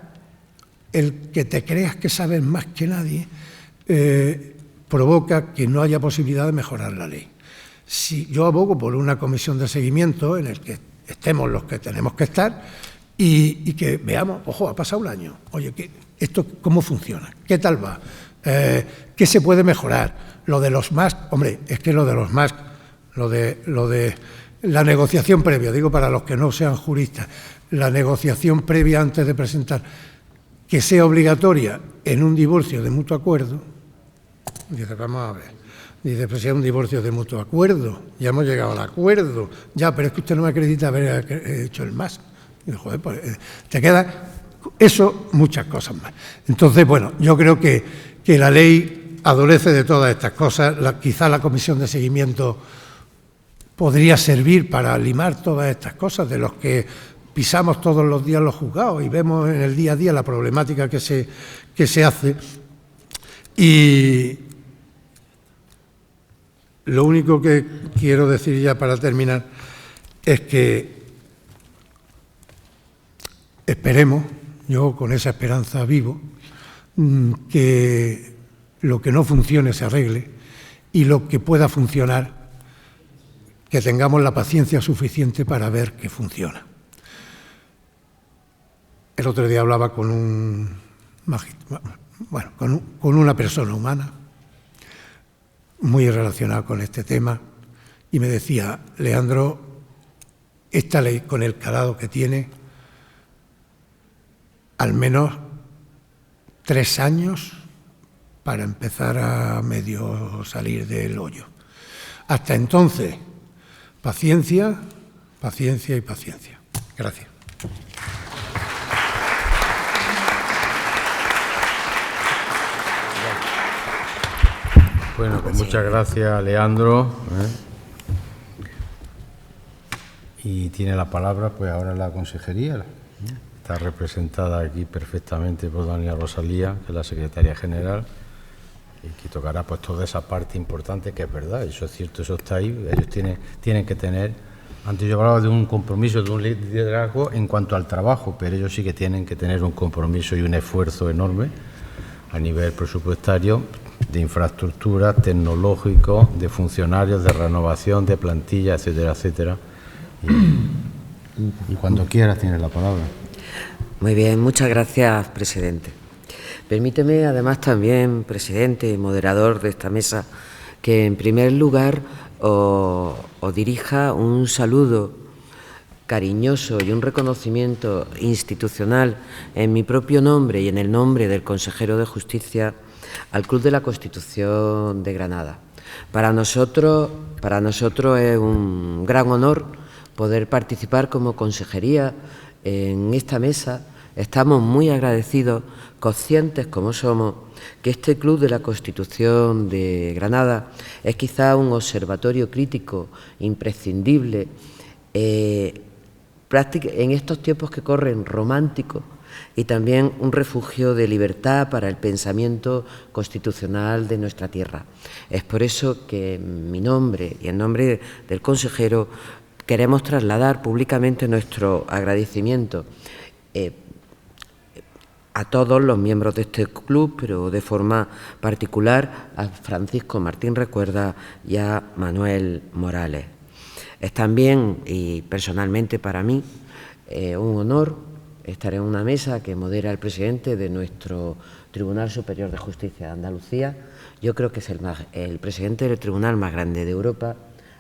el que te creas que sabes más que nadie provoca que no haya posibilidad de mejorar la ley. Si yo abogo por una comisión de seguimiento en el que estemos los que tenemos que estar y que veamos, ojo, ha pasado un año, oye, ¿esto cómo funciona? ¿Qué tal va? ¿Qué se puede mejorar? Lo de los MASC, hombre, es que lo de los MASC, lo de la negociación previa, digo para los que no sean juristas, la negociación previa antes de presentar, que sea obligatoria en un divorcio de mutuo acuerdo, dice, vamos a ver, dice, pues si es un divorcio de mutuo acuerdo, ya hemos llegado al acuerdo, ya, pero es que usted no me acredita haber hecho el MASC. Y digo, joder, pues te queda eso, muchas cosas más. Entonces, bueno, yo creo que la ley adolece de todas estas cosas, quizá la comisión de seguimiento podría servir para limar todas estas cosas de los que pisamos todos los días los juzgados y vemos en el día a día la problemática que se hace. Y lo único que quiero decir ya para terminar es que esperemos, yo con esa esperanza vivo, que lo que no funcione se arregle y lo que pueda funcionar, que tengamos la paciencia suficiente para ver que funciona. El otro día hablaba con una persona humana muy relacionada con este tema y me decía, Leandro, esta ley con el calado que tiene, al menos 3 años para empezar a medio salir del hoyo. Hasta entonces, paciencia, paciencia y paciencia. Gracias. Bueno, pues muchas gracias, Leandro. Y tiene la palabra, pues ahora la consejería. Está representada aquí perfectamente por doña Rosalía, que es la secretaria general, y que tocará pues toda esa parte importante, que es verdad, eso es cierto, eso está ahí. Ellos tienen que tener, antes yo hablaba de un compromiso, de un liderazgo en cuanto al trabajo, pero ellos sí que tienen que tener un compromiso y un esfuerzo enorme a nivel presupuestario, de infraestructura, tecnológico, de funcionarios, de renovación, de plantilla, etcétera, etcétera. Y cuando quieras tienes la palabra. Muy bien, muchas gracias, presidente. Permíteme, además, también, presidente y moderador de esta mesa, que en primer lugar os dirija un saludo cariñoso y un reconocimiento institucional en mi propio nombre y en el nombre del consejero de Justicia al Club de la Constitución de Granada. Para nosotros es un gran honor poder participar como consejería en esta mesa. Estamos muy agradecidos, conscientes como somos, que este Club de la Constitución de Granada es quizá un observatorio crítico imprescindible en estos tiempos que corren románticos, y también un refugio de libertad para el pensamiento constitucional de nuestra tierra. Es por eso que en mi nombre y en nombre del consejero queremos trasladar públicamente nuestro agradecimiento a todos los miembros de este club, pero de forma particular a Francisco Martín Recuerda y a Manuel Morales. Es también, y personalmente para mí, un honor estar en una mesa que modera el presidente de nuestro Tribunal Superior de Justicia de Andalucía. Yo creo que es el presidente del tribunal más grande de Europa,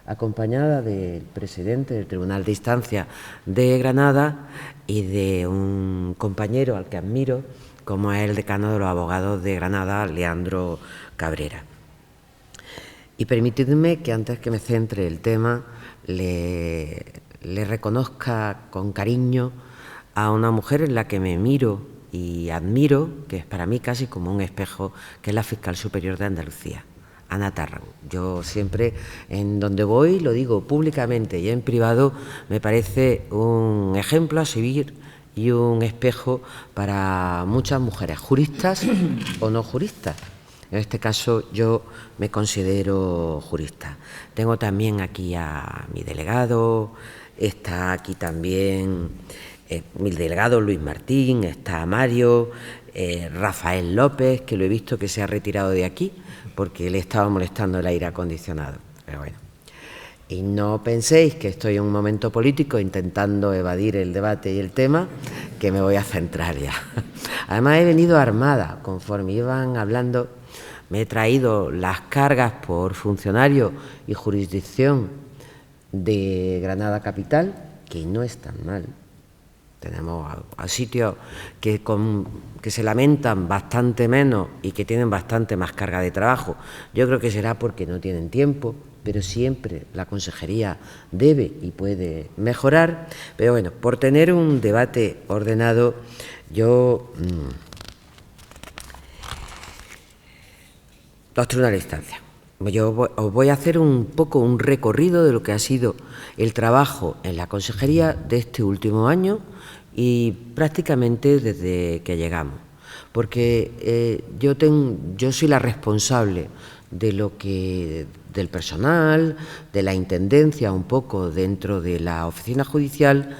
acompañada del presidente del Tribunal de Instancia de Granada y de un compañero al que admiro, como es el decano de los abogados de Granada, Leandro Cabrera. Y permitidme que antes que me centre el tema, le reconozca con cariño a una mujer en la que me miro y admiro, que es para mí casi como un espejo, que es la Fiscal Superior de Andalucía, Ana Tárrago. Yo siempre, en donde voy, lo digo públicamente y en privado, me parece un ejemplo a seguir y un espejo para muchas mujeres, juristas o no juristas. En este caso yo me considero jurista. Tengo también aquí a mi delegado, está aquí también mi delegado Luis Martín, está Mario, Rafael López, que lo he visto que se ha retirado de aquí porque le estaba molestando el aire acondicionado. Pero bueno. Y no penséis que estoy en un momento político intentando evadir el debate y el tema, que me voy a centrar ya. Además he venido armada, conforme iban hablando, me he traído las cargas por funcionario y jurisdicción de Granada Capital, que no es tan mal. Tenemos a sitios que se lamentan bastante menos y que tienen bastante más carga de trabajo. Yo creo que será porque no tienen tiempo, pero siempre la consejería debe y puede mejorar. Pero bueno, por tener un debate ordenado, yo los tribunales de instancia. Yo os voy a hacer un poco un recorrido de lo que ha sido el trabajo en la consejería de este último año y prácticamente desde que llegamos, porque yo soy la responsable del personal, de la intendencia un poco dentro de la oficina judicial,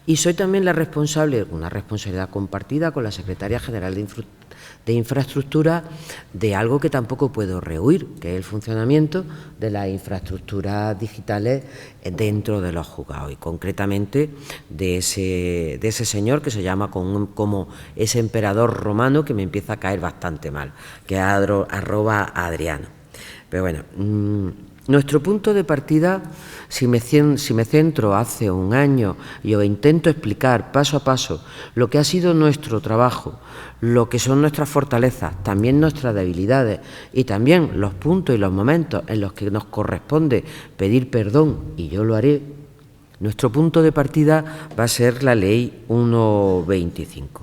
y soy también la responsable, una responsabilidad compartida con la Secretaria General de Infraestructura, de algo que tampoco puedo rehuir, que es el funcionamiento de las infraestructuras digitales dentro de los juzgados, y concretamente de ese señor que se llama como ese emperador romano que me empieza a caer bastante mal, que es @Adriano. Pero bueno, nuestro punto de partida, si me centro hace un año y os intento explicar paso a paso lo que ha sido nuestro trabajo, lo que son nuestras fortalezas, también nuestras debilidades y también los puntos y los momentos en los que nos corresponde pedir perdón, y yo lo haré, nuestro punto de partida va a ser la Ley 1.25.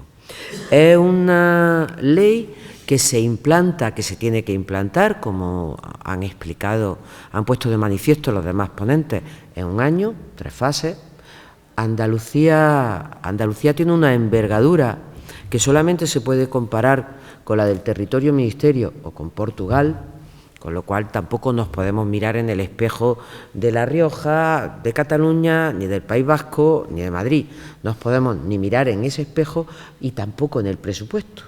Es una ley que se implanta, que se tiene que implantar, como han explicado, han puesto de manifiesto los demás ponentes, en un año, 3 fases. Andalucía tiene una envergadura que solamente se puede comparar con la del territorio ministerio o con Portugal, con lo cual tampoco nos podemos mirar en el espejo de La Rioja, de Cataluña, ni del País Vasco, ni de Madrid. No nos podemos ni mirar en ese espejo y tampoco en el presupuesto.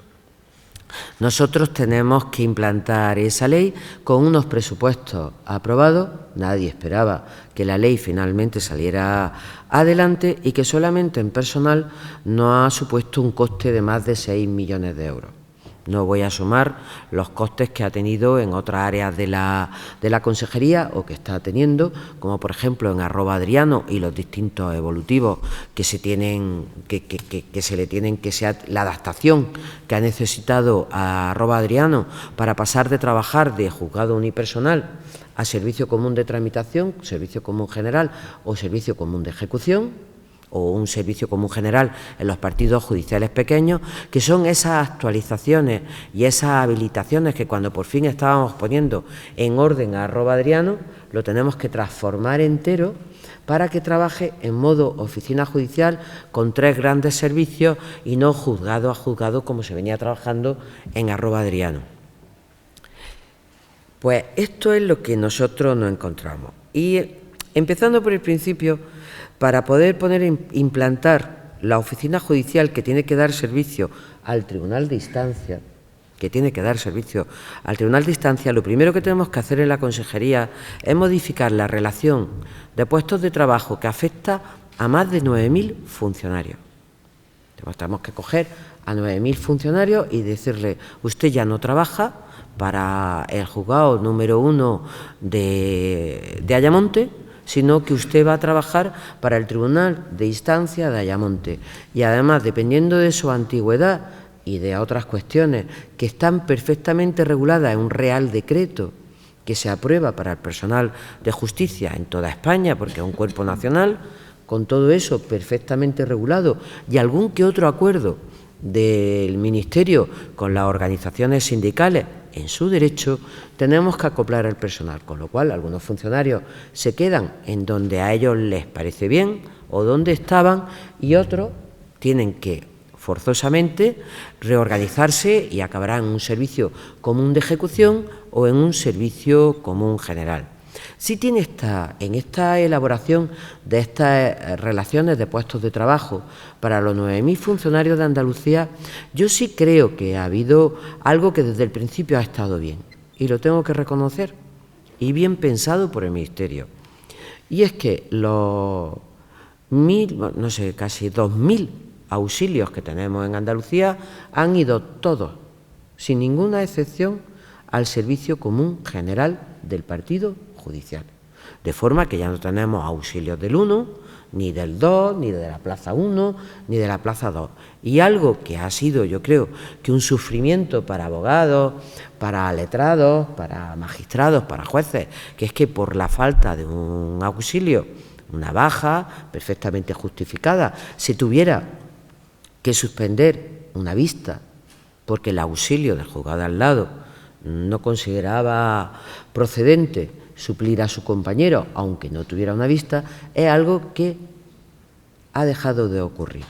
Nosotros tenemos que implantar esa ley con unos presupuestos aprobados. Nadie esperaba que la ley finalmente saliera adelante y que solamente en personal no ha supuesto un coste de más de 6 millones de euros. No voy a sumar los costes que ha tenido en otras áreas de la consejería o que está teniendo, como por ejemplo en @Adriano y los distintos evolutivos que se tienen que sea la adaptación que ha necesitado a @Adriano para pasar de trabajar de juzgado unipersonal a servicio común de tramitación, servicio común general o servicio común de ejecución, o un servicio común general en los partidos judiciales pequeños, que son esas actualizaciones y esas habilitaciones que cuando por fin estábamos poniendo en orden a @Adriano, lo tenemos que transformar entero para que trabaje en modo oficina judicial con 3 grandes servicios y no juzgado a juzgado como se venía trabajando en @Adriano. Pues esto es lo que nosotros nos encontramos. Y empezando por el principio, para poder implantar la oficina judicial que tiene que dar servicio al Tribunal de Instancia, lo primero que tenemos que hacer en la consejería es modificar la relación de puestos de trabajo que afecta a más de 9.000 funcionarios. Tenemos que coger a 9.000 funcionarios y decirle, usted ya no trabaja para el juzgado número 1 de Ayamonte, sino que usted va a trabajar para el Tribunal de Instancia de Ayamonte. Y además, dependiendo de su antigüedad y de otras cuestiones que están perfectamente reguladas en un Real Decreto que se aprueba para el personal de justicia en toda España, porque es un cuerpo nacional, con todo eso perfectamente regulado y algún que otro acuerdo del Ministerio con las organizaciones sindicales en su derecho, tenemos que acoplar al personal, con lo cual algunos funcionarios se quedan en donde a ellos les parece bien o donde estaban y otros tienen que forzosamente reorganizarse y acabarán en un servicio común de ejecución o en un servicio común general. Sí tiene en esta elaboración de estas relaciones de puestos de trabajo para los 9.000 funcionarios de Andalucía, yo sí creo que ha habido algo que desde el principio ha estado bien, y lo tengo que reconocer, y bien pensado por el Ministerio. Y es que los casi 2.000 auxilios que tenemos en Andalucía han ido todos, sin ninguna excepción, al servicio común general del partido judicial. De forma que ya no tenemos auxilios del 1, ni del 2, ni de la plaza 1, ni de la plaza 2. Y algo que ha sido, yo creo, que un sufrimiento para abogados, para letrados, para magistrados, para jueces, que es que por la falta de un auxilio, una baja perfectamente justificada, se tuviera que suspender una vista porque el auxilio del juzgado de al lado no consideraba procedente suplir a su compañero, aunque no tuviera una vista, es algo que ha dejado de ocurrir.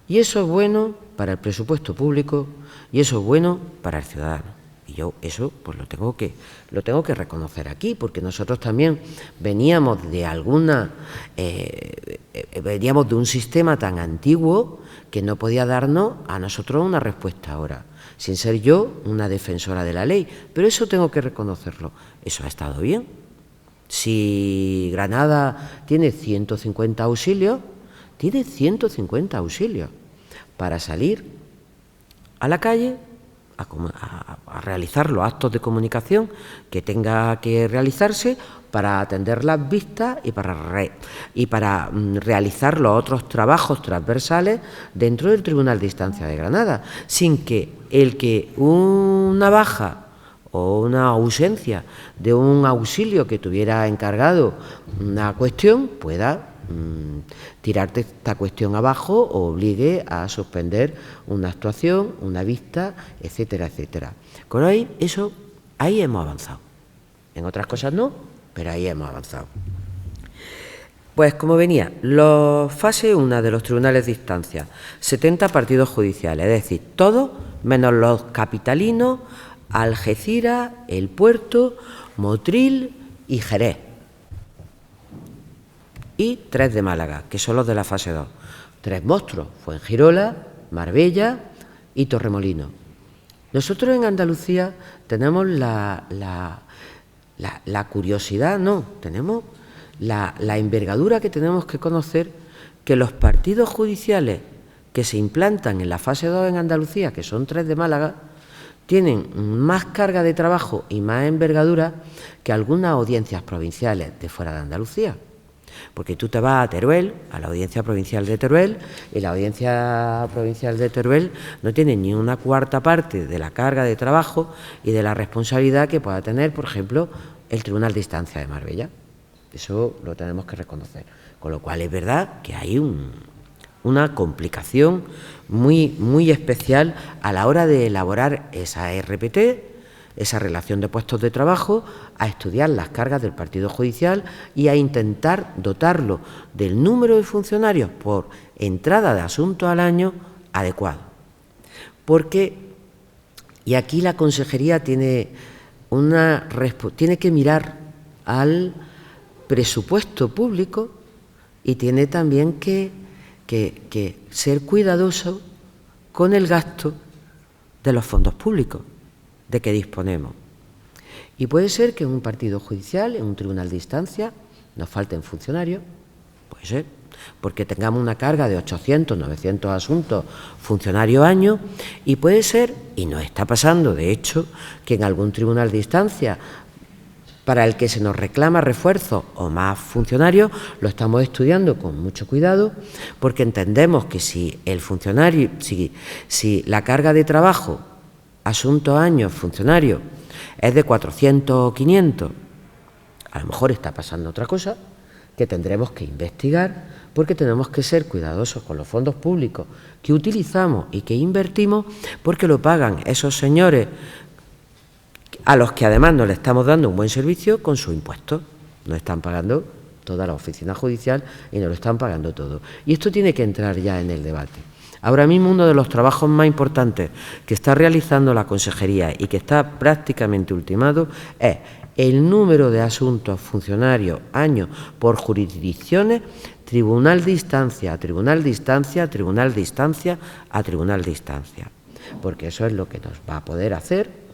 Y eso es bueno para el presupuesto público y eso es bueno para el ciudadano. Y yo eso pues lo tengo que reconocer aquí, porque nosotros también veníamos de veníamos de un sistema tan antiguo que no podía darnos a nosotros una respuesta ahora, sin ser yo una defensora de la ley, pero eso tengo que reconocerlo. Eso ha estado bien. Si Granada tiene 150 auxilios, tiene 150 auxilios para salir a la calle a realizar los actos de comunicación que tenga que realizarse, para atender las vistas y para realizar los otros trabajos transversales dentro del Tribunal de Instancia de Granada, sin que una baja o una ausencia de un auxilio que tuviera encargado una cuestión pueda tirarte esta cuestión abajo o obligue a suspender una actuación, una vista, etcétera, etcétera. Con ahí hemos avanzado. En otras cosas no, pero ahí hemos avanzado. Pues como venía, la fase 1 de los tribunales de instancia, 70 partidos judiciales, es decir, todos menos los capitalinos, Algeciras, El Puerto, Motril y Jerez. Y 3 de Málaga, que son los de la fase 2. 3 monstruos, Fuengirola, Marbella y Torremolinos. Nosotros en Andalucía tenemos la curiosidad, no, tenemos la envergadura que tenemos que conocer, que los partidos judiciales que se implantan en la fase 2 en Andalucía, que son 3 de Málaga, tienen más carga de trabajo y más envergadura que algunas audiencias provinciales de fuera de Andalucía. Porque tú te vas a Teruel, a la Audiencia Provincial de Teruel, y la Audiencia Provincial de Teruel no tiene ni una cuarta parte de la carga de trabajo y de la responsabilidad que pueda tener, por ejemplo, el Tribunal de Instancia de Marbella. Eso lo tenemos que reconocer. Con lo cual es verdad que hay una complicación muy, muy especial a la hora de elaborar esa RPT, esa relación de puestos de trabajo, a estudiar las cargas del partido judicial y a intentar dotarlo del número de funcionarios por entrada de asuntos al año adecuado. Y aquí la Consejería tiene que mirar al presupuesto público y tiene también que ser cuidadoso con el gasto de los fondos públicos de que disponemos. Y puede ser que en un partido judicial, en un tribunal de instancia, nos falten funcionarios, puede ser, porque tengamos una carga de 800, 900 asuntos funcionario año, y puede ser, y nos está pasando, de hecho, que en algún tribunal de instancia para el que se nos reclama refuerzo o más funcionarios, lo estamos estudiando con mucho cuidado, porque entendemos que si el funcionario, si la carga de trabajo, asuntos años, funcionario, es de 400 o 500, a lo mejor está pasando otra cosa que tendremos que investigar, porque tenemos que ser cuidadosos con los fondos públicos que utilizamos y que invertimos, porque lo pagan esos señores a los que además no le estamos dando un buen servicio con sus impuestos. Nos están pagando toda la oficina judicial y nos lo están pagando todo. Y esto tiene que entrar ya en el debate. Ahora mismo uno de los trabajos más importantes que está realizando la Consejería y que está prácticamente ultimado es el número de asuntos funcionarios año por jurisdicciones, tribunal de instancia, a tribunal de instancia, a tribunal de instancia, a tribunal de instancia. Porque eso es lo que nos va a poder hacer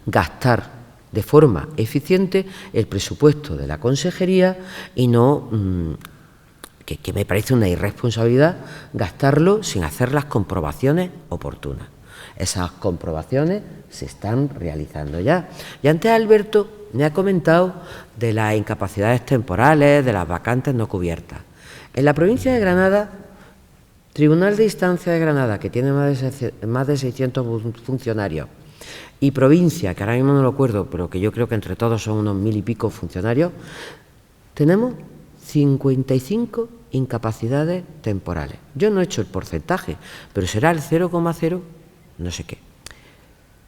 gastar de forma eficiente el presupuesto de la Consejería y no, que me parece una irresponsabilidad, gastarlo sin hacer las comprobaciones oportunas. Esas comprobaciones se están realizando ya. Y antes Alberto me ha comentado de las incapacidades temporales, de las vacantes no cubiertas. En la provincia de Granada, Tribunal de Instancia de Granada, que tiene más de 600 funcionarios, y provincia, que ahora mismo no lo acuerdo, pero que yo creo que entre todos son unos 1000 y pico funcionarios, tenemos 55 incapacidades temporales. Yo no he hecho el porcentaje, pero será el 0,0 no sé qué.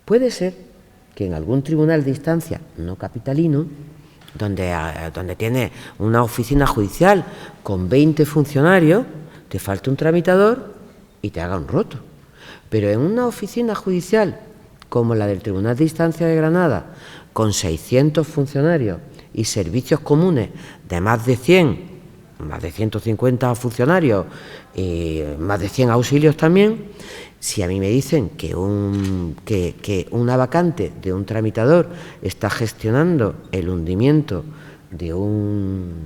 Puede ser que en algún tribunal de instancia no capitalino, donde tiene una oficina judicial con 20 funcionarios, te falte un tramitador y te haga un roto. Pero en una oficina judicial como la del Tribunal de Instancia de Granada, con 600 funcionarios y servicios comunes de más de 100, más de 150 funcionarios y más de 100 auxilios también, si a mí me dicen que una vacante de un tramitador está gestionando el hundimiento de un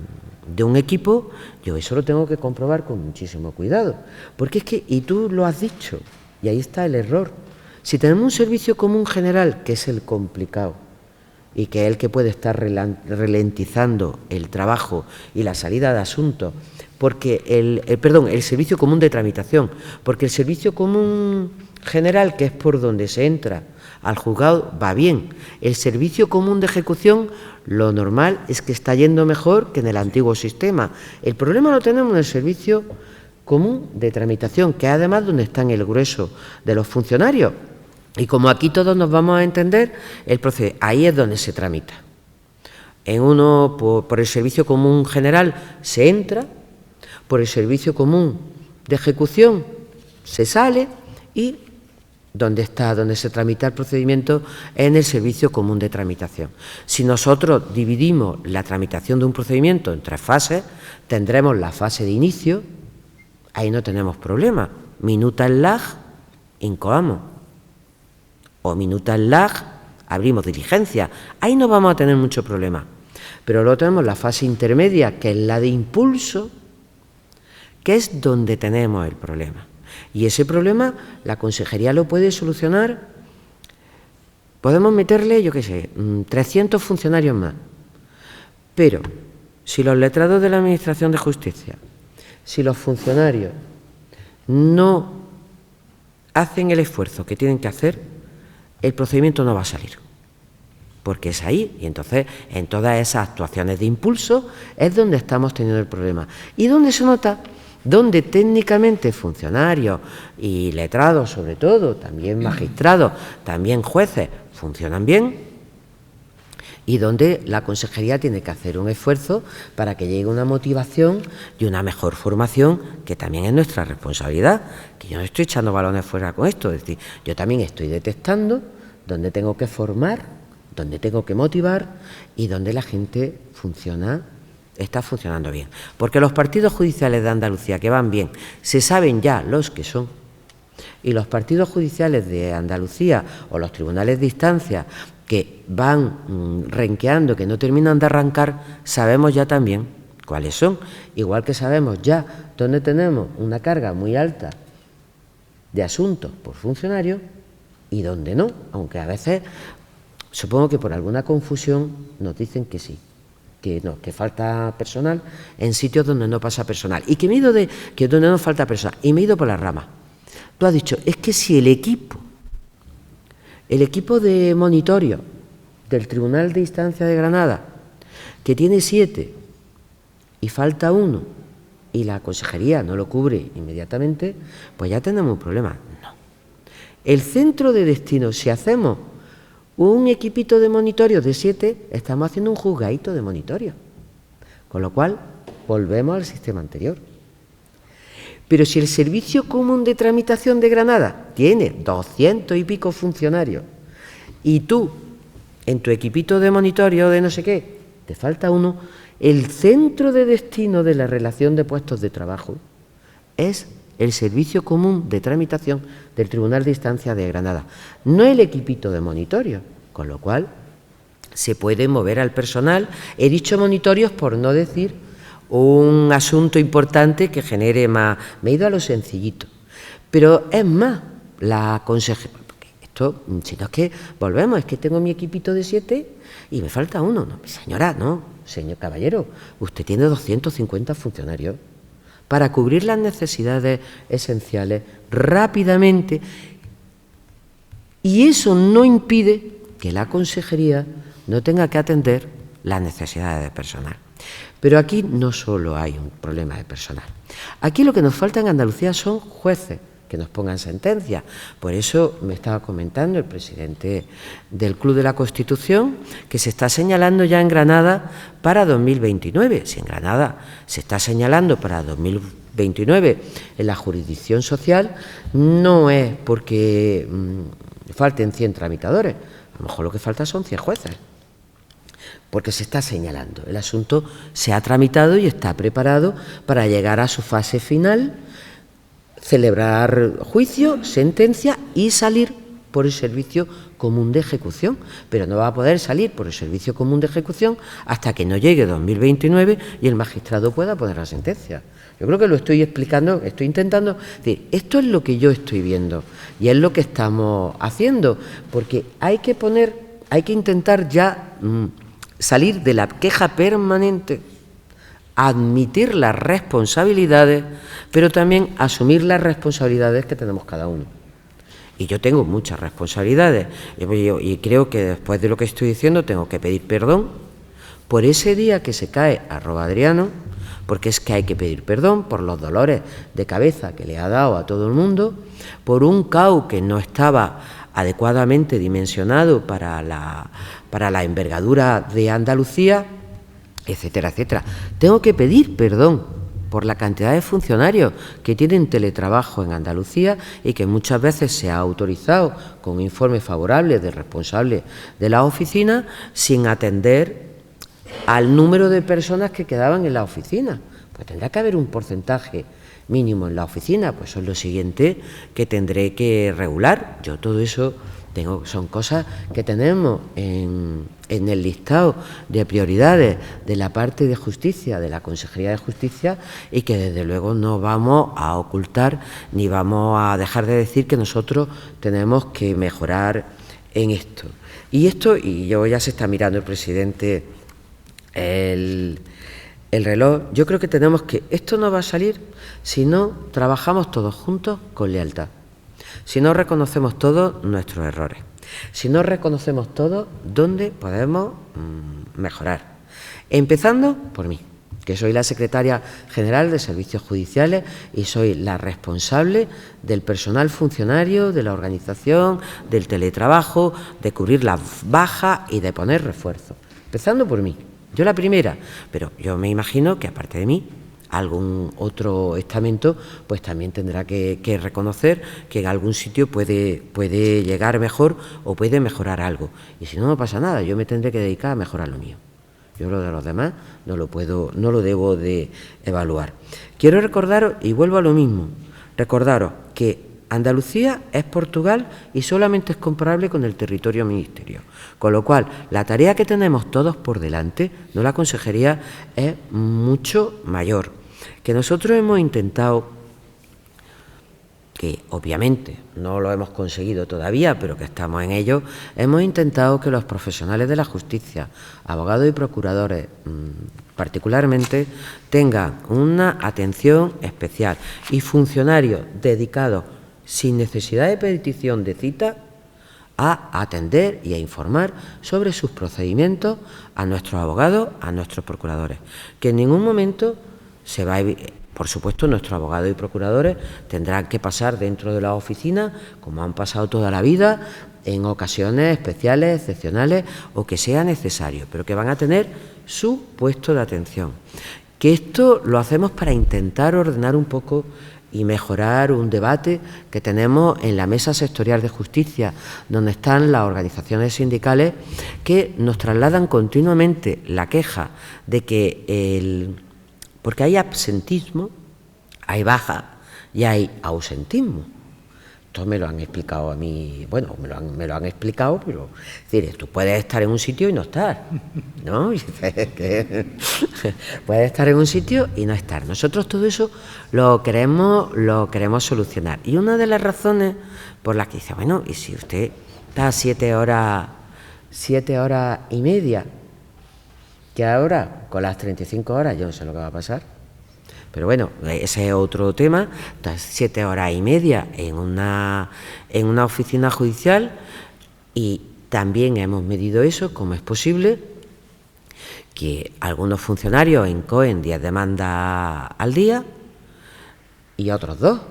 equipo, yo eso lo tengo que comprobar con muchísimo cuidado. Porque es que, y tú lo has dicho, y ahí está el error, si tenemos un servicio común general, que es el complicado, y que es el que puede estar ralentizando el trabajo y la salida de asuntos, porque el servicio común de tramitación, porque el servicio común general, que es por donde se entra al juzgado, va bien. El servicio común de ejecución, lo normal es que está yendo mejor que en el antiguo sistema. El problema lo tenemos en el servicio común de tramitación, que es además donde están el grueso de los funcionarios. Y como aquí todos nos vamos a entender, el proceso, ahí es donde se tramita. En uno, por el servicio común general, se entra, por el servicio común de ejecución se sale y donde se tramita el procedimiento en el servicio común de tramitación. Si nosotros dividimos la tramitación de un procedimiento en 3 fases, tendremos la fase de inicio, ahí no tenemos problema, minuta en lag, incoamos. O minuta en lag, abrimos diligencia. Ahí no vamos a tener mucho problema. Pero luego tenemos la fase intermedia, que es la de impulso, que es donde tenemos el problema. Y ese problema la Consejería lo puede solucionar. Podemos meterle, yo qué sé, 300 funcionarios más. Pero si los letrados de la Administración de Justicia, si los funcionarios no hacen el esfuerzo que tienen que hacer, el procedimiento no va a salir, porque es ahí, y entonces en todas esas actuaciones de impulso es donde estamos teniendo el problema. ¿Y dónde se nota? Donde técnicamente funcionarios y letrados, sobre todo, también magistrados, también jueces, funcionan bien, y donde la Consejería tiene que hacer un esfuerzo para que llegue una motivación y una mejor formación, que también es nuestra responsabilidad, que yo no estoy echando balones fuera con esto, es decir, yo también estoy detectando dónde tengo que formar, dónde tengo que motivar y dónde la gente está funcionando bien. Porque los partidos judiciales de Andalucía, que van bien, se saben ya los que son, y los partidos judiciales de Andalucía o los tribunales de instancia que van renqueando, que no terminan de arrancar, sabemos ya también cuáles son, igual que sabemos ya dónde tenemos una carga muy alta de asuntos por funcionario y dónde no, aunque a veces supongo que por alguna confusión nos dicen que sí, que no, que falta personal en sitios donde no pasa personal y que me he ido de que donde no falta personal y me he ido por las ramas. Tú has dicho, es que si el equipo de monitorio del Tribunal de Instancia de Granada, que tiene 7 y falta 1 y la consejería no lo cubre inmediatamente, pues ya tenemos un problema. No. El centro de destino, si hacemos un equipito de monitorio de 7, estamos haciendo un juzgadito de monitorio. Con lo cual, volvemos al sistema anterior. Pero si el Servicio Común de Tramitación de Granada tiene 200 y pico funcionarios y tú, en tu equipito de monitorio de no sé qué, te falta 1, el centro de destino de la relación de puestos de trabajo es el Servicio Común de Tramitación del Tribunal de Instancia de Granada, no el equipito de monitorio, con lo cual se puede mover al personal. He dicho monitorios por no decir un asunto importante que genere más. Me he ido a lo sencillito. Pero es más, la consejera, esto, si no es que volvemos, es que tengo mi equipito de 7 y me falta 1. No, señora, no, señor caballero, usted tiene 250 funcionarios para cubrir las necesidades esenciales rápidamente, y eso no impide que la consejería no tenga que atender las necesidades de personal. Pero aquí no solo hay un problema de personal. Aquí lo que nos falta en Andalucía son jueces que nos pongan sentencias. Por eso me estaba comentando el presidente del Club de la Constitución que se está señalando ya en Granada para 2029. Si en Granada se está señalando para 2029 en la jurisdicción social, no es porque falten 100 tramitadores. A lo mejor lo que falta son 100 jueces, porque se está señalando. El asunto se ha tramitado y está preparado para llegar a su fase final, celebrar juicio, sentencia y salir por el Servicio Común de Ejecución. Pero no va a poder salir por el Servicio Común de Ejecución hasta que no llegue 2029 y el magistrado pueda poner la sentencia. Yo creo que lo estoy explicando, estoy intentando decir, esto es lo que yo estoy viendo y es lo que estamos haciendo, porque hay que intentar ya salir de la queja permanente, admitir las responsabilidades, pero también asumir las responsabilidades que tenemos cada uno. Y yo tengo muchas responsabilidades y creo que después de lo que estoy diciendo tengo que pedir perdón por ese día que se cae @Adriano, porque es que hay que pedir perdón por los dolores de cabeza que le ha dado a todo el mundo, por un CAU que no estaba adecuadamente dimensionado para la envergadura de Andalucía, etcétera, etcétera. Tengo que pedir perdón por la cantidad de funcionarios que tienen teletrabajo en Andalucía y que muchas veces se ha autorizado con informes favorables del responsable de la oficina sin atender al número de personas que quedaban en la oficina. Pues tendrá que haber un porcentaje mínimo en la oficina, pues eso es lo siguiente que tendré que regular. Yo todo eso son cosas que tenemos en el listado de prioridades de la parte de justicia, de la Consejería de Justicia, y que desde luego no vamos a ocultar ni vamos a dejar de decir que nosotros tenemos que mejorar en esto. Y yo ya se está mirando el presidente el reloj. Yo creo que tenemos que... Esto no va a salir si no trabajamos todos juntos con lealtad, si no reconocemos todos nuestros errores, si no reconocemos todos dónde podemos mejorar. Empezando por mí, que soy la secretaria general de Servicios Judiciales y soy la responsable del personal funcionario, de la organización, del teletrabajo, de cubrir las bajas y de poner refuerzo. Empezando por mí. Yo la primera, pero yo me imagino que aparte de mí, algún otro estamento pues también tendrá que reconocer que en algún sitio puede llegar mejor o puede mejorar algo. Y si no, no pasa nada, yo me tendré que dedicar a mejorar lo mío. Yo lo de los demás no lo debo de evaluar. Quiero recordaros, y vuelvo a lo mismo, recordaros que Andalucía es Portugal y solamente es comparable con el territorio ministerio. Con lo cual, la tarea que tenemos todos por delante, no la consejería, es mucho mayor. Que nosotros hemos intentado, que obviamente no lo hemos conseguido todavía, pero que estamos en ello, hemos intentado que los profesionales de la justicia, abogados y procuradores particularmente, tengan una atención especial y funcionarios dedicados sin necesidad de petición de cita a atender y a informar sobre sus procedimientos a nuestros abogados, a nuestros procuradores. Que en ningún momento se va a... Por supuesto, nuestros abogados y procuradores tendrán que pasar dentro de la oficina, como han pasado toda la vida, en ocasiones especiales, excepcionales o que sea necesario, pero que van a tener su puesto de atención. Que esto lo hacemos para intentar ordenar un poco y mejorar un debate que tenemos en la Mesa Sectorial de Justicia, donde están las organizaciones sindicales que nos trasladan continuamente la queja de que porque hay absentismo, hay baja y hay ausentismo. Esto me lo han explicado a mí, bueno, me lo han explicado, pero es decir, tú puedes estar en un sitio y no estar, ¿no? Puedes estar en un sitio y no estar. Nosotros todo eso lo queremos solucionar. Y una de las razones por las que dice, bueno, y si usted está 7 horas y media, que ahora con las 35 horas yo no sé lo que va a pasar. Pero bueno, ese es otro tema. Entonces, 7 horas y media en una oficina judicial, y también hemos medido eso, cómo es posible que algunos funcionarios incoen 10 demandas al día y otros 2.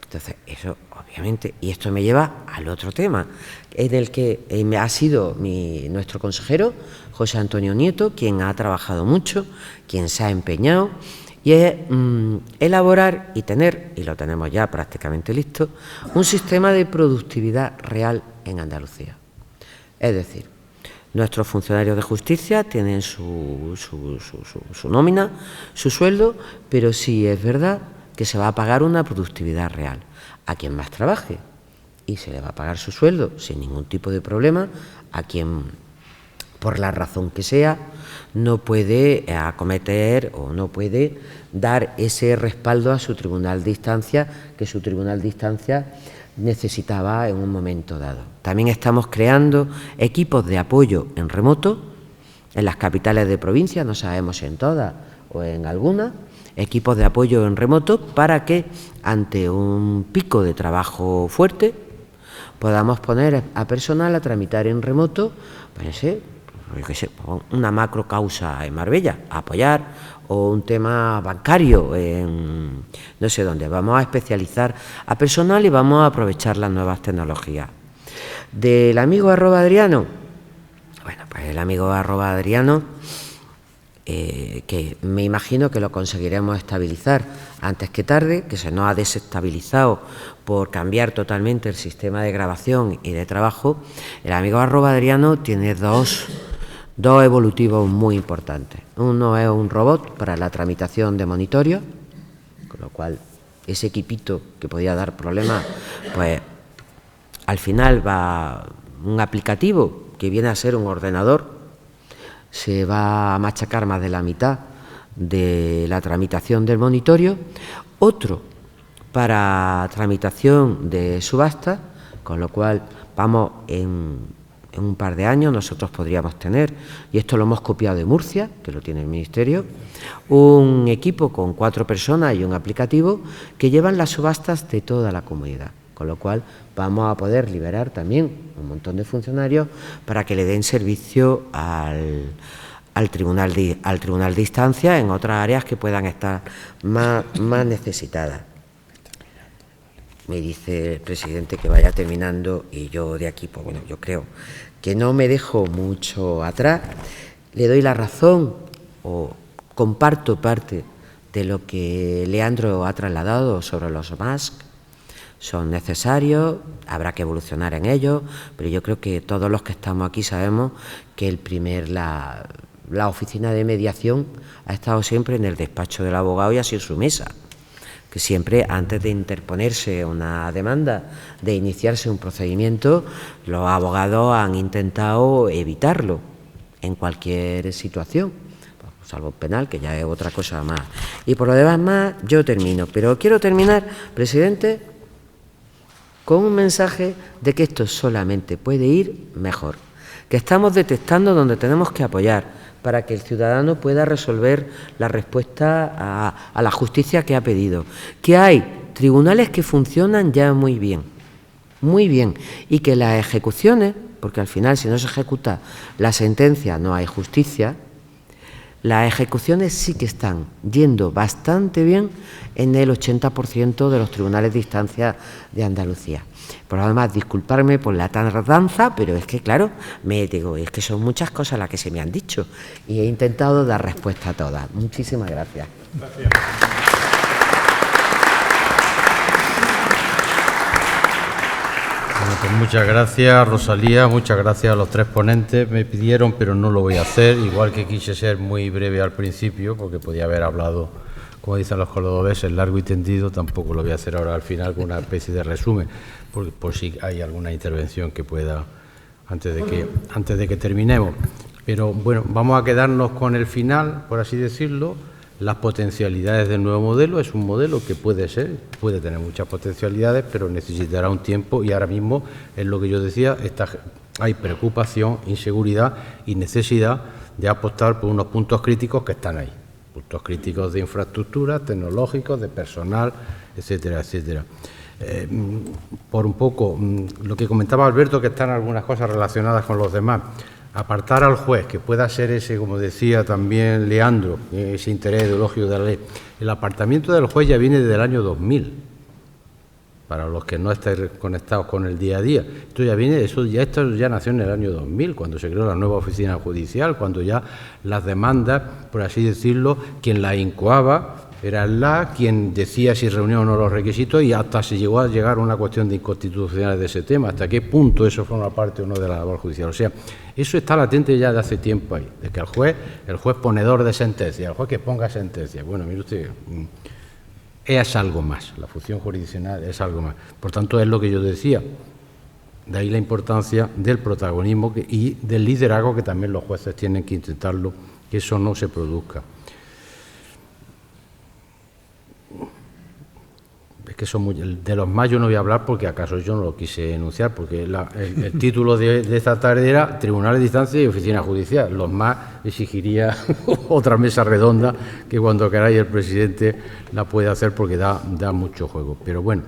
Entonces, eso obviamente, y esto me lleva al otro tema, en el que ha sido nuestro consejero, José Antonio Nieto, quien ha trabajado mucho, quien se ha empeñado, y es elaborar y tener, y lo tenemos ya prácticamente listo, un sistema de productividad real en Andalucía. Es decir, nuestros funcionarios de justicia tienen su nómina, su sueldo, pero sí es verdad que se va a pagar una productividad real a quien más trabaje, y se le va a pagar su sueldo sin ningún tipo de problema a quien, por la razón que sea, no puede acometer o no puede dar ese respaldo a su tribunal de instancia, que su tribunal de instancia necesitaba en un momento dado. También estamos creando equipos de apoyo en remoto en las capitales de provincia, no sabemos si en todas o en algunas, equipos de apoyo en remoto para que ante un pico de trabajo fuerte podamos poner a personal a tramitar en remoto, una macro causa en Marbella, a apoyar, o un tema bancario en no sé dónde. Vamos a especializar a personal y vamos a aprovechar las nuevas tecnologías. Del amigo @Adriano, bueno, pues el amigo @Adriano, que me imagino que lo conseguiremos estabilizar antes que tarde, que se nos ha desestabilizado por cambiar totalmente el sistema de grabación y de trabajo. El amigo @Adriano tiene dos evolutivos muy importantes. Uno es un robot para la tramitación de monitorios, con lo cual ese equipito que podía dar problemas, pues al final va un aplicativo que viene a ser un ordenador, se va a machacar más de la mitad de la tramitación del monitorio. Otro para tramitación de subasta, con lo cual vamos en un par de años nosotros podríamos tener, y esto lo hemos copiado de Murcia, que lo tiene el Ministerio, un equipo con 4 personas y un aplicativo que llevan las subastas de toda la comunidad, con lo cual vamos a poder liberar también un montón de funcionarios para que le den servicio al tribunal de instancia en otras áreas que puedan estar más necesitadas. Me dice el presidente que vaya terminando, y yo de aquí, pues bueno, yo creo que no me dejo mucho atrás. Le doy la razón o comparto parte de lo que Leandro ha trasladado sobre los MASC. Son necesarios, habrá que evolucionar en ellos, pero yo creo que todos los que estamos aquí sabemos que la oficina de mediación ha estado siempre en el despacho del abogado y ha sido su mesa. que siempre antes de interponerse una demanda, de iniciarse un procedimiento, los abogados han intentado evitarlo en cualquier situación, salvo penal, que ya es otra cosa más. Y por lo demás más, yo termino. Pero quiero terminar, presidente, con un mensaje de que esto solamente puede ir mejor, que estamos detectando donde tenemos que apoyar para que el ciudadano pueda resolver la respuesta a la justicia que ha pedido, que hay tribunales que funcionan ya muy bien, y que las ejecuciones, porque al final si no se ejecuta la sentencia no hay justicia, las ejecuciones sí que están yendo bastante bien en el 80% de los tribunales de instancia de Andalucía. Por lo demás, disculparme por la tardanza, pero es que, claro, es que son muchas cosas las que se me han dicho y he intentado dar respuesta a todas. Muchísimas gracias. Gracias. Bueno, pues muchas gracias, Rosalía, muchas gracias a los tres ponentes. Me pidieron, pero no lo voy a hacer, igual que quise ser muy breve al principio, porque podía haber hablado, como dicen los cordobeses, largo y tendido, tampoco lo voy a hacer ahora al final con una especie de resumen, por si hay alguna intervención que pueda, antes de que terminemos. Pero bueno, vamos a quedarnos con el final, por así decirlo. Las potencialidades del nuevo modelo. Es un modelo que puede tener muchas potencialidades, pero necesitará un tiempo, y ahora mismo es lo que yo decía, hay preocupación, inseguridad y necesidad de apostar por unos puntos críticos que están ahí, puntos críticos de infraestructura, tecnológicos, de personal, etcétera, etcétera. Por un poco lo que comentaba Alberto, que están algunas cosas relacionadas con los demás. Apartar al juez, que pueda ser ese, como decía también Leandro, ese interés ideológico de la ley. El apartamiento del juez ya viene desde el año 2000, para los que no estáis conectados con el día a día. Esto ya nació en el año 2000, cuando se creó la nueva oficina judicial, cuando ya las demandas, por así decirlo, quien las incoaba era quien decía si reunía o no los requisitos, y hasta se llegó a llegar a una cuestión de inconstitucionalidad de ese tema, hasta qué punto eso forma parte o no de la labor judicial. O sea, eso está latente ya de hace tiempo ahí, de que el juez ponedor de sentencia, el juez que ponga sentencia. Bueno, mire usted, es algo más, la función jurisdiccional es algo más. Por tanto, es lo que yo decía, de ahí la importancia del protagonismo y del liderazgo, que también los jueces tienen que intentarlo, que eso no se produzca. Es que de los más yo no voy a hablar, porque acaso yo no lo quise enunciar, porque el título de esta tarde era Tribunales de Instancia y Oficina Judicial. Los más exigiría otra mesa redonda, que cuando queráis el presidente la puede hacer, porque da mucho juego. Pero bueno,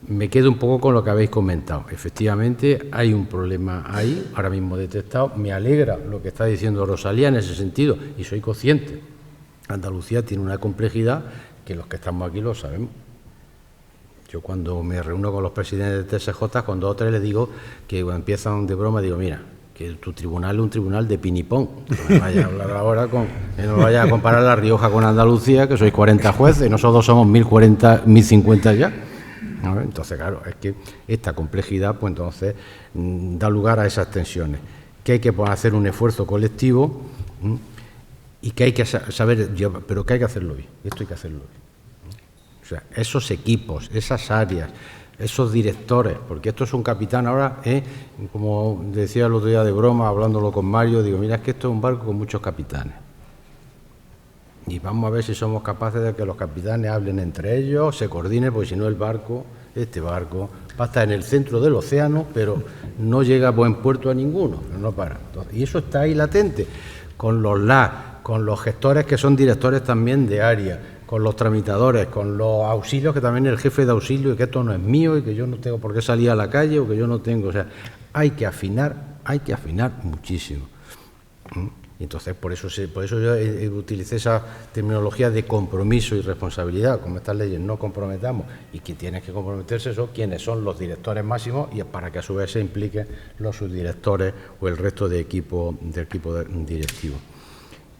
me quedo un poco con lo que habéis comentado. Efectivamente, hay un problema ahí, ahora mismo detectado. Me alegra lo que está diciendo Rosalía en ese sentido, y soy consciente. Andalucía tiene una complejidad que los que estamos aquí lo sabemos. Yo cuando me reúno con los presidentes de TSJ, cuando a otros les digo que empiezan de broma, digo, mira, que tu tribunal es un tribunal de pinipón. No me vayas a hablar ahora no me vayas a comparar La Rioja con Andalucía, que sois 40 jueces, y nosotros somos 1040, 1050 ya. Entonces, claro, es que esta complejidad, pues entonces, da lugar a esas tensiones. Que hay que hacer un esfuerzo colectivo, y que hay que saber, pero que hay que hacerlo bien. Esto hay que hacerlo bien. O sea, esos equipos, esas áreas, esos directores, porque esto es un capitán ahora, como decía el otro día de broma, hablándolo con Mario, digo, mira, es que esto es un barco con muchos capitanes. Y vamos a ver si somos capaces de que los capitanes hablen entre ellos, se coordinen, porque si no este barco va a estar en el centro del océano, pero no llega a buen puerto a ninguno, no para. Entonces, y eso está ahí latente, con los LAC, con los gestores que son directores también de área, con los tramitadores, con los auxilios, que también el jefe de auxilio, y que esto no es mío, y que yo no tengo por qué salir a la calle, o que yo no tengo, o sea, hay que afinar muchísimo. Y entonces, por eso yo utilicé esa terminología de compromiso y responsabilidad, como estas leyes no comprometamos, y quien tiene que comprometerse son quienes son los directores máximos, y para que a su vez se impliquen los subdirectores o el resto del equipo directivo.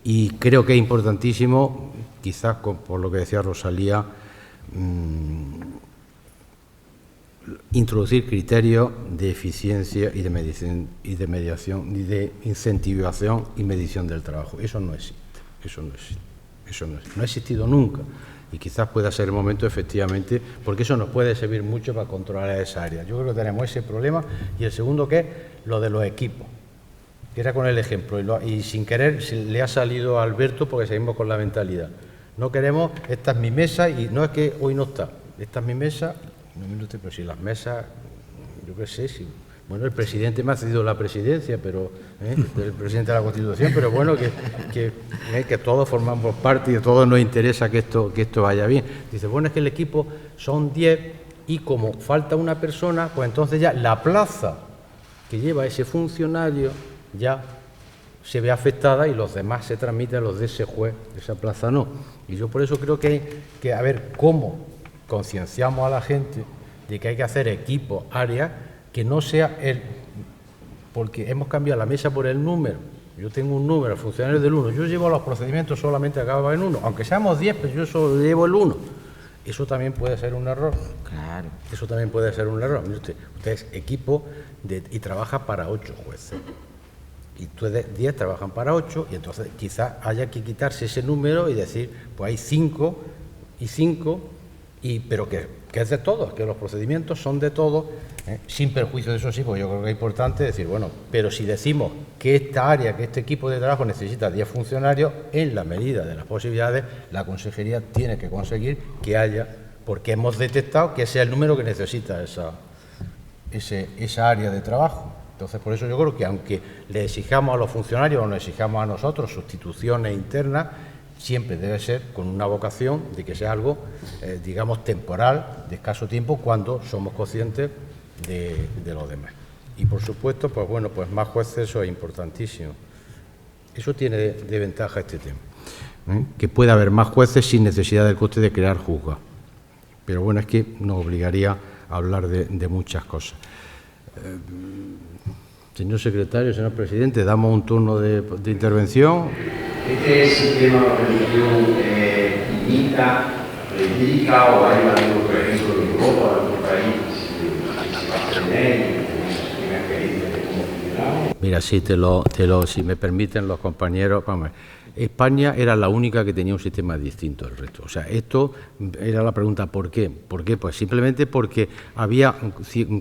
Y creo que es importantísimo, quizás por lo que decía Rosalía, introducir criterios de eficiencia y de medición y de mediación y de incentivación y medición del trabajo. Eso no existe, no ha existido nunca. y quizás pueda ser el momento efectivamente, porque eso nos puede servir mucho para controlar esa área. Yo creo que tenemos ese problema. Y el segundo, que es lo de los equipos, que era con el ejemplo, y sin querer le ha salido a Alberto porque seguimos con la mentalidad. No queremos, esta es mi mesa, y no es que hoy no está, esta es mi mesa, no me note, pero si las mesas, yo qué sé, si... Bueno, el presidente me ha cedido la presidencia, pero el presidente de la Constitución, pero bueno, que todos formamos parte y a todos nos interesa que esto vaya bien. Dice, bueno, es que el equipo son 10 y como falta una persona, pues entonces ya la plaza que lleva ese funcionario ya se ve afectada y los demás se transmiten a los de ese juez, esa plaza no. Y yo por eso creo que hay que a ver cómo concienciamos a la gente de que hay que hacer equipos, áreas, que no sea porque hemos cambiado la mesa por el número. Yo tengo un número, funcionarios del 1, yo llevo los procedimientos, solamente acaba en 1, aunque seamos 10, pero yo solo llevo el 1. Eso también puede ser un error. Claro. Eso también puede ser un error. Mire usted es equipo y trabaja para 8 jueces. Y ustedes 10 trabajan para 8, y entonces quizás haya que quitarse ese número y decir, pues hay 5 y 5, pero que es de todos, que los procedimientos son de todos, sin perjuicio de eso sí, porque yo creo que es importante decir, bueno, pero si decimos que esta área, que este equipo de trabajo necesita 10 funcionarios, en la medida de las posibilidades, la Consejería tiene que conseguir que haya, porque hemos detectado que ese es el número que necesita esa área de trabajo. Entonces, por eso yo creo que aunque le exijamos a los funcionarios o nos exijamos a nosotros sustituciones internas, siempre debe ser con una vocación de que sea algo, digamos, temporal, de escaso tiempo, cuando somos conscientes de los demás. Y, por supuesto, pues bueno, pues más jueces, eso es importantísimo. Eso tiene de ventaja este tema, que pueda haber más jueces sin necesidad del coste de crear juzgados. Pero bueno, es que nos obligaría a hablar de muchas cosas. Señor secretario, señor presidente, damos un turno de intervención. ¿Este sistema de organización implica o hay algo, por ejemplo, en Europa o en otro país que se va a tener y que tenga experiencia de cómo funcionaba? Mira, si me permiten los compañeros, vamos a ver. España era la única que tenía un sistema distinto del resto. O sea, esto era la pregunta, ¿por qué? ¿Por qué? Pues simplemente porque había,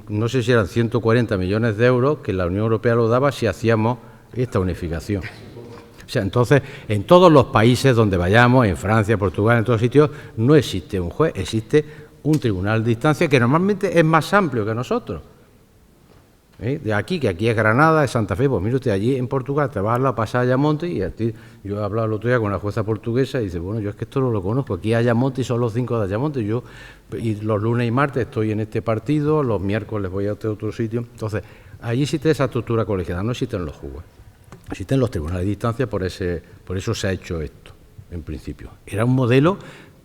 no sé si eran 140 millones de euros que la Unión Europea lo daba si hacíamos esta unificación. O sea, entonces, en todos los países donde vayamos, en Francia, Portugal, en todos sitios, no existe un juez, existe un tribunal de instancia que normalmente es más amplio que nosotros. De aquí, que aquí es Granada, es Santa Fe, pues mire usted, allí en Portugal te vas a la pasada Ayamonte y a ti, yo he hablado el otro día con una jueza portuguesa y dice, bueno, yo es que esto no lo conozco, aquí Ayamonte y son los 5 de Ayamonte, y los lunes y martes estoy en este partido, los miércoles voy a otro sitio, entonces, allí existe esa estructura colegiada, no existen los jueces, existen los tribunales de distancia, por eso se ha hecho esto, en principio. Era un modelo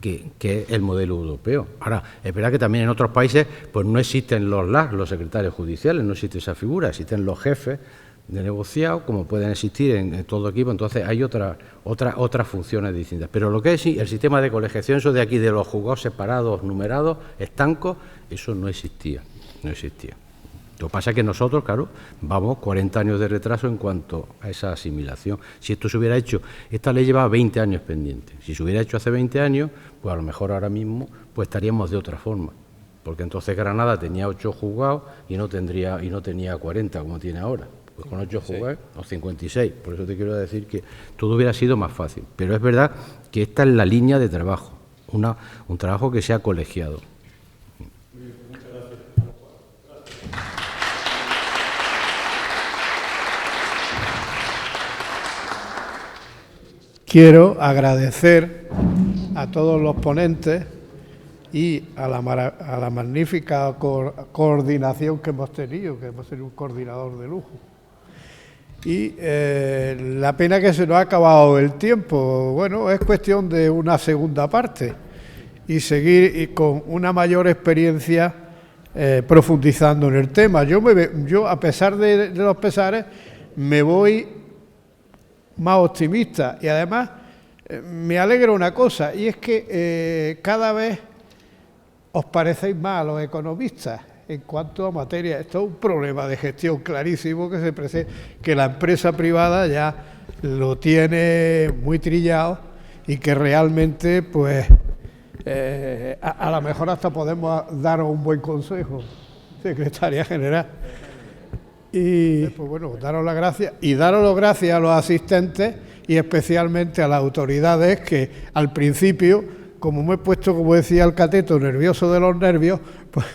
que es el modelo europeo. Ahora, es verdad que también en otros países pues no existen los secretarios judiciales, no existe esa figura, existen los jefes de negociado, como pueden existir en todo equipo, entonces hay otras funciones distintas. Pero lo que es el sistema de colegiación, eso de aquí, de los juzgados separados, numerados, estancos, eso no existía. Lo que pasa es que nosotros, claro, vamos 40 años de retraso en cuanto a esa asimilación. Si esto se hubiera hecho, esta ley lleva 20 años pendiente. Si se hubiera hecho hace 20 años, pues a lo mejor ahora mismo pues estaríamos de otra forma. Porque entonces Granada tenía 8 juzgados y no tenía 40 como tiene ahora. Pues con 8 juzgados, o 56. Por eso te quiero decir que todo hubiera sido más fácil. Pero es verdad que esta es la línea de trabajo, un trabajo que sea colegiado. Quiero agradecer a todos los ponentes y a la magnífica coordinación que hemos tenido un coordinador de lujo. Y la pena que se nos ha acabado el tiempo, bueno, es cuestión de una segunda parte y seguir con una mayor experiencia profundizando en el tema. Yo a pesar de los pesares, me voy más optimista y además me alegra una cosa, y es que cada vez os parecéis más a los economistas en cuanto a materia. Esto es un problema de gestión clarísimo que se presenta, que la empresa privada ya lo tiene muy trillado y que realmente pues A lo mejor hasta podemos daros un buen consejo, secretaria general. Y pues bueno, daros las gracias y daros las gracias a los asistentes y especialmente a las autoridades que al principio, como me he puesto, como decía el cateto, nervioso de los nervios, pues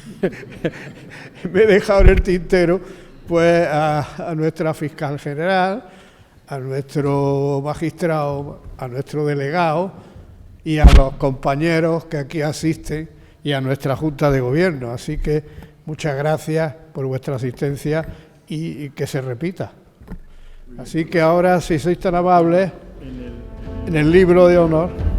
me he dejado en el tintero pues a nuestra fiscal general, a nuestro magistrado, a nuestro delegado y a los compañeros que aquí asisten y a nuestra Junta de Gobierno. Así que muchas gracias por vuestra asistencia y que se repita. Así que ahora, si sois tan amables, en el libro de honor...